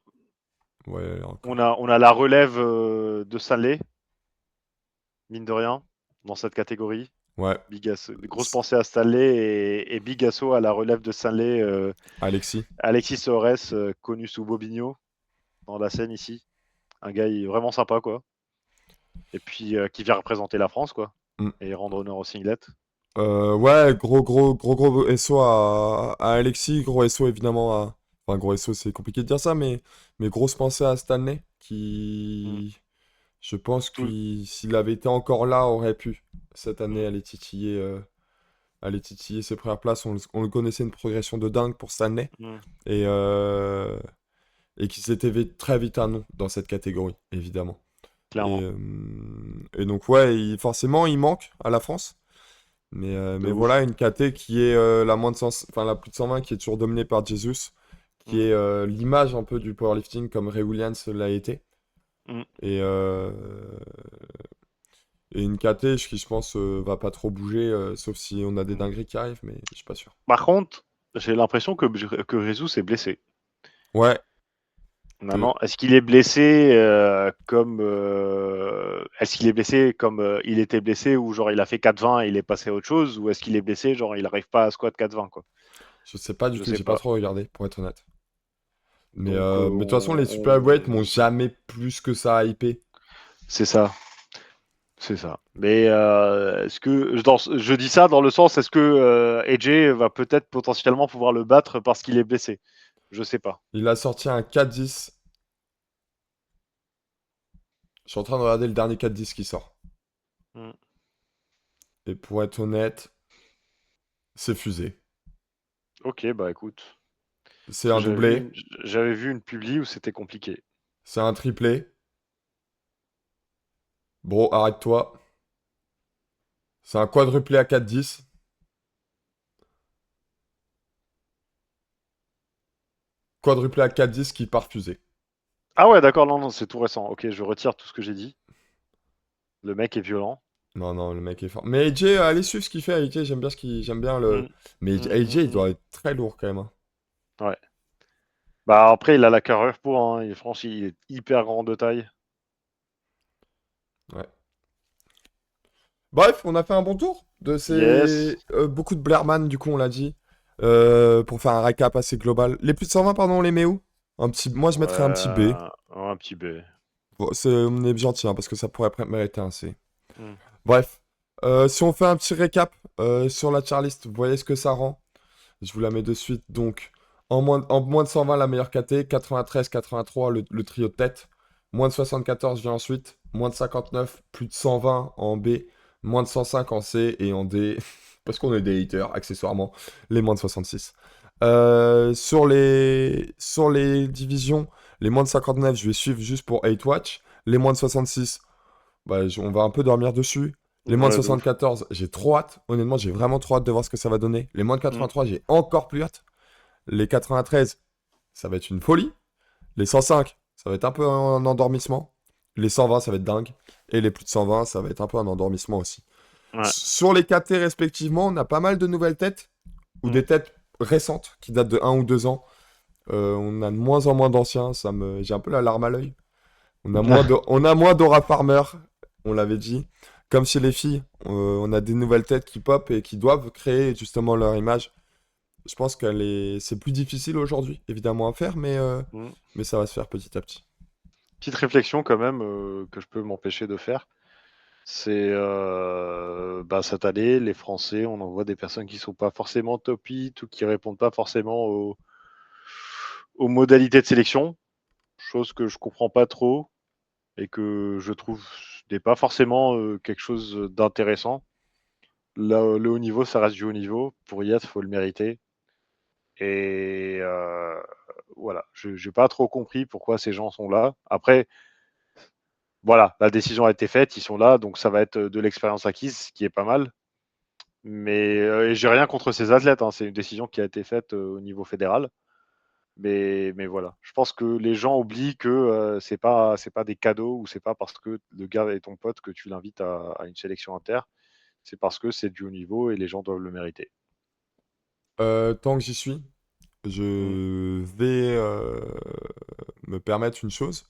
Ouais, on a la relève de Stanley, mine de rien, dans cette catégorie. ouais. Big Asso, grosse pensée à Stanley et Big Asso à la relève de Stanley. Alexis. Alexis Sores, connu sous Bobigno, dans la scène ici. Un gars vraiment sympa, quoi. Et puis qui vient représenter la France, quoi. Mm. Et rendre honneur au singlet. Ouais, gros SO à Alexis, gros SO évidemment à. Enfin, gros SO, c'est compliqué de dire ça, mais grosse pensée à Stanley, Mm. qui, je pense Tout- qu'il, s'il avait été encore là, aurait pu, cette année, mm. aller titiller ses premières places. On le connaissait une progression de dingue pour Stanley, Mm. et, euh, et qui s'était très vite un nom dans cette catégorie, évidemment. Et, Clairement. euh, et donc, ouais, forcément, il manque à la France. De Mais ouf. voilà, une KT qui est la moins de 100, enfin la plus de 120, qui est toujours dominée par Jesus, qui Mm. est l'image un peu du powerlifting comme Ray Williams l'a été. Mm. Et, euh, et une KT qui, je pense, va pas trop bouger, sauf si on a des Mm. dingueries qui arrivent, mais je suis pas sûr. Par contre, j'ai l'impression que Jesus est blessé. Ouais, que Maintenant, est-ce qu'il est blessé est-ce qu'il est blessé comme il était blessé ou genre il a fait 4,20 et il est passé à autre chose ou est-ce qu'il est blessé genre il n'arrive pas à squat 4,20 quoi. je sais pas du Je tout, sais j'ai pas pas. trop regardé, pour être honnête. Donc Mais de toute façon, les super heavyweights m'ont jamais plus que ça hypé. c'est ça, c'est ça. Mais est-ce que je dis ça dans le sens est-ce que AJ va peut-être potentiellement pouvoir le battre parce qu'il est blessé? Je sais pas. Il a sorti un 4-10. Je suis en train de regarder le dernier 4-10 qui sort. Hmm. Et pour être honnête, c'est fusé. Ok, bah écoute, C'est parce que un doublé, j'avais vu une publi où c'était compliqué. c'est un triplé. Bro, arrête-toi. C'est un quadruplé à 4-10. Quadruplé à 4-10 qui part fusé. Ah ouais, d'accord, non, c'est tout récent. Ok, je retire tout ce que j'ai dit. Le mec est violent. Non, le mec est fort. Mais AJ, allez suivre ce qu'il fait. AJ, j'aime bien le. Mm, Mais AJ, il doit être très lourd quand même, hein. Ouais. Bah après, il a la carrure pour, hein. Franchement, il est hyper grand de taille. Ouais. Bref, on a fait un bon tour de Yes. ces. Beaucoup de Blairman, du coup, on l'a dit. Pour faire un récap assez global. Les plus de 120, pardon, on les met où? Moi, je mettrais un petit B. Un petit B. Bon, on est gentil, hein, parce que ça pourrait mériter un C. Hmm. Bref, si on fait un petit récap sur la tier list, vous voyez ce que ça rend? Je vous la mets de suite. Donc, en moins de 120, la meilleure KT. 93, 83, le trio de tête. Moins de 74 vient ensuite. Moins de 59, plus de 120 en B. Moins de 105 en C et en D. Parce qu'on est des haters, accessoirement. Les moins de 66. Sur les divisions, les moins de 59, je vais suivre juste pour 8 Watch. Les moins de 66, bah, on va un peu dormir dessus. Les moins de Ouais, de ouf. 74, j'ai trop hâte. Honnêtement, j'ai vraiment trop hâte de voir ce que ça va donner. Les moins de Hmm. 83, j'ai encore plus hâte. Les 93, ça va être une folie. Les 105, ça va être un peu un endormissement. Les 120, ça va être dingue. Et les plus de 120, ça va être un peu un endormissement aussi. Ouais. Sur les KT respectivement, on a pas mal de nouvelles têtes. Ou Hmm. des têtes récentes qui datent de 1 ou 2 ans. On a de moins en moins d'anciens. J'ai un peu la larme à l'œil. On a moins d'Aura Farmer, on l'avait dit. Comme chez les filles, on a des nouvelles têtes qui pop et qui doivent créer justement leur image. Je pense c'est plus difficile aujourd'hui, évidemment, à faire, Hmm. mais ça va se faire petit à petit. Petite réflexion quand même que je peux m'empêcher de faire. C'est bah, cette année, les Français, on en voit des personnes qui sont pas forcément top 8 ou qui répondent pas forcément aux modalités de sélection, chose que je comprends pas trop et que je trouve n'est pas forcément quelque chose d'intéressant. Là, le haut niveau, ça reste du haut niveau. Pour y être, faut le mériter. Et voilà, je n'ai pas trop compris pourquoi ces gens sont là. Après, voilà, la décision a été faite, ils sont là, donc ça va être de l'expérience acquise, ce qui est pas mal. Mais et j'ai rien contre ces athlètes, hein, c'est une décision qui a été faite au niveau fédéral. Mais voilà, je pense que les gens oublient que c'est pas des cadeaux ou c'est pas parce que le gars est ton pote que tu l'invites à une sélection inter. C'est parce que c'est du haut niveau et les gens doivent le mériter. Tant que j'y suis, Mm, je vais me permettre une chose.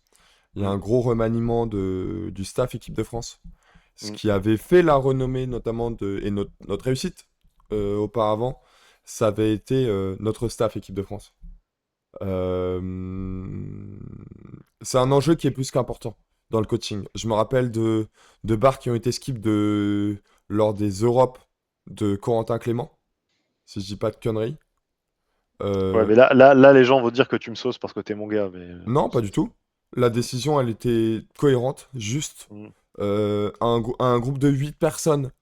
Il y a mm, un gros remaniement du staff équipe de France. Ce mm. qui avait fait la renommée notamment et notre réussite auparavant, ça avait été notre staff équipe de France. Euh, c'est un enjeu qui est plus qu'important dans le coaching. Je me rappelle de bars qui ont été skip lors des Europes de Corentin Clément, si je dis pas de conneries. Ouais, Euh, mais là, les gens vont dire que tu me sauces parce que t'es mon gars, mais non, pas du tout. La décision, elle était cohérente, juste. mm. Un groupe de 8 personnes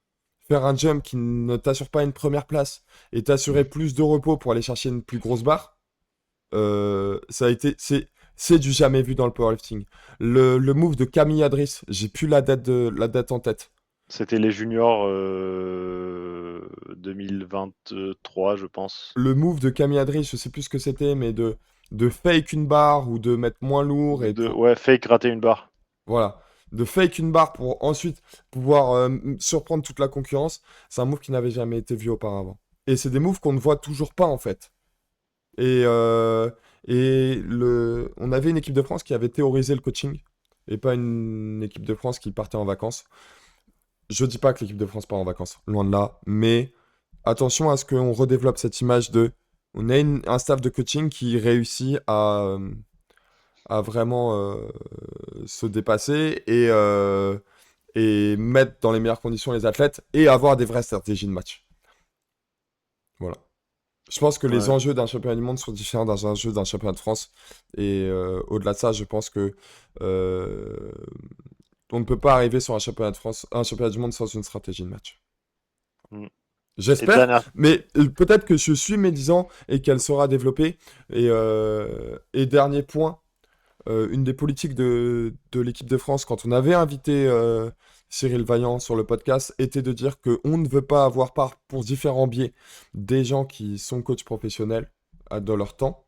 faire un jump qui ne t'assure pas une première place et t'assurer plus de repos pour aller chercher une plus grosse barre, ça a été, c'est du jamais vu dans le powerlifting. Le move de Camille Adris, j'ai plus la date en tête. C'était les juniors 2023, je pense. Le move de Camille Adris, je sais plus ce que c'était, mais de fake une barre ou de mettre moins lourd et pour, Ouais, fake rater une barre. voilà, de fake une barre pour ensuite pouvoir surprendre toute la concurrence, c'est un move qui n'avait jamais été vu auparavant. Et c'est des moves qu'on ne voit toujours pas en fait. Et, on avait une équipe de France qui avait théorisé le coaching et pas une équipe de France qui partait en vacances. Je dis pas que l'équipe de France part en vacances, loin de là, mais attention à ce qu'on redéveloppe cette image de. On a un staff de coaching qui réussit à vraiment se dépasser et mettre dans les meilleures conditions les athlètes et avoir des vraies stratégies de match. Voilà. Je pense que les Ouais. enjeux d'un championnat du monde sont différents d'un enjeu d'un championnat de France. Et au-delà de ça, je pense que euh, on ne peut pas arriver sur un championnat de France, un championnat du monde sans une stratégie de match. Mm. Et J'espère, dernière. mais peut-être que je suis médisant et qu'elle sera développée. Et dernier point, une des politiques de l'équipe de France, quand on avait invité Cyril Vaillant sur le podcast, était de dire qu'on ne veut pas avoir part, pour différents biais, des gens qui sont coachs professionnels dans leur temps,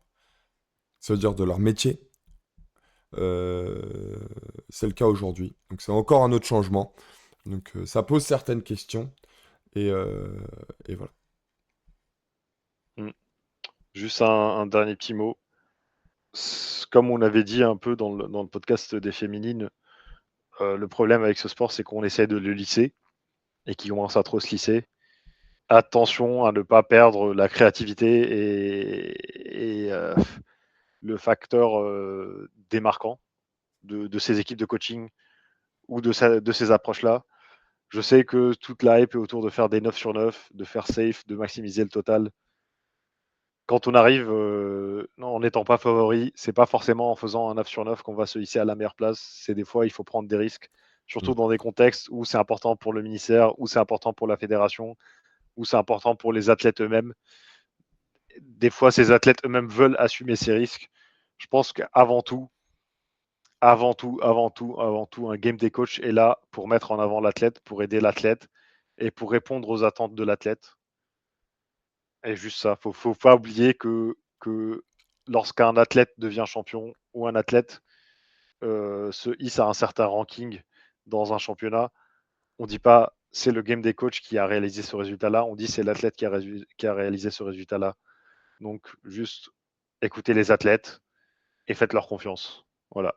c'est-à-dire de leur métier. Euh, c'est le cas aujourd'hui. Donc c'est encore un autre changement. Donc ça pose certaines questions. Et, euh, et voilà. Mm. Juste un dernier petit mot. Comme on avait dit un peu dans le podcast des féminines, le problème avec ce sport, c'est qu'on essaie de le lisser et qu'il commence à trop se lisser. attention à ne pas perdre la créativité et le facteur démarquant de ces équipes de coaching ou de ces approches-là. Je sais que toute la hype est autour de faire des 9 sur 9, de faire safe, de maximiser le total. Quand on arrive en n'étant pas favori, c'est pas forcément en faisant un 9 sur 9 qu'on va se hisser à la meilleure place. C'est des fois, il faut prendre des risques, surtout Mm. dans des contextes où c'est important pour le ministère, où c'est important pour la fédération, où c'est important pour les athlètes eux-mêmes. Des fois, ces athlètes eux-mêmes veulent assumer ces risques. Je pense qu'avant tout, un game day coach est là pour mettre en avant l'athlète, pour aider l'athlète et pour répondre aux attentes de l'athlète. Et juste ça, faut pas oublier que lorsqu'un athlète devient champion ou un athlète se hisse à un certain ranking dans un championnat, on dit pas c'est le game des coachs qui a réalisé ce résultat-là, on dit c'est l'athlète qui a réalisé ce résultat-là. Donc juste écoutez les athlètes et faites leur confiance. Voilà,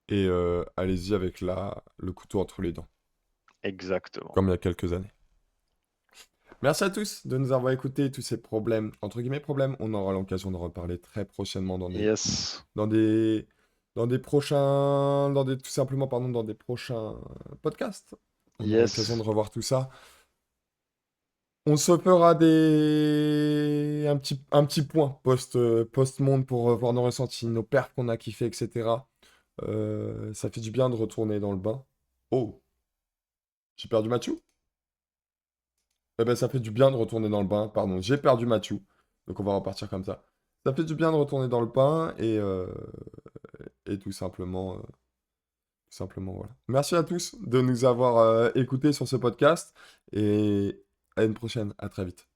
Et allez-y avec le couteau entre les dents, exactement. comme il y a quelques années. Merci à tous de nous avoir écoutés, tous ces problèmes, entre guillemets problèmes, on aura l'occasion de reparler très prochainement Yes, dans des, dans des prochains, tout simplement, pardon, dans des prochains podcasts. On aura l'occasion de yes, revoir tout ça. On se fera un petit point post-monde pour voir nos ressentis, nos perfs qu'on a kiffé, etc. Ça fait du bien de retourner dans le bain. Oh, j'ai perdu Mathieu? Eh ben, ça fait du bien de retourner dans le bain. Pardon, j'ai perdu Mathieu. Donc, on va repartir comme ça. Ça fait du bien de retourner dans le bain et tout simplement, voilà. Merci à tous de nous avoir écoutés sur ce podcast et à une prochaine. À très vite.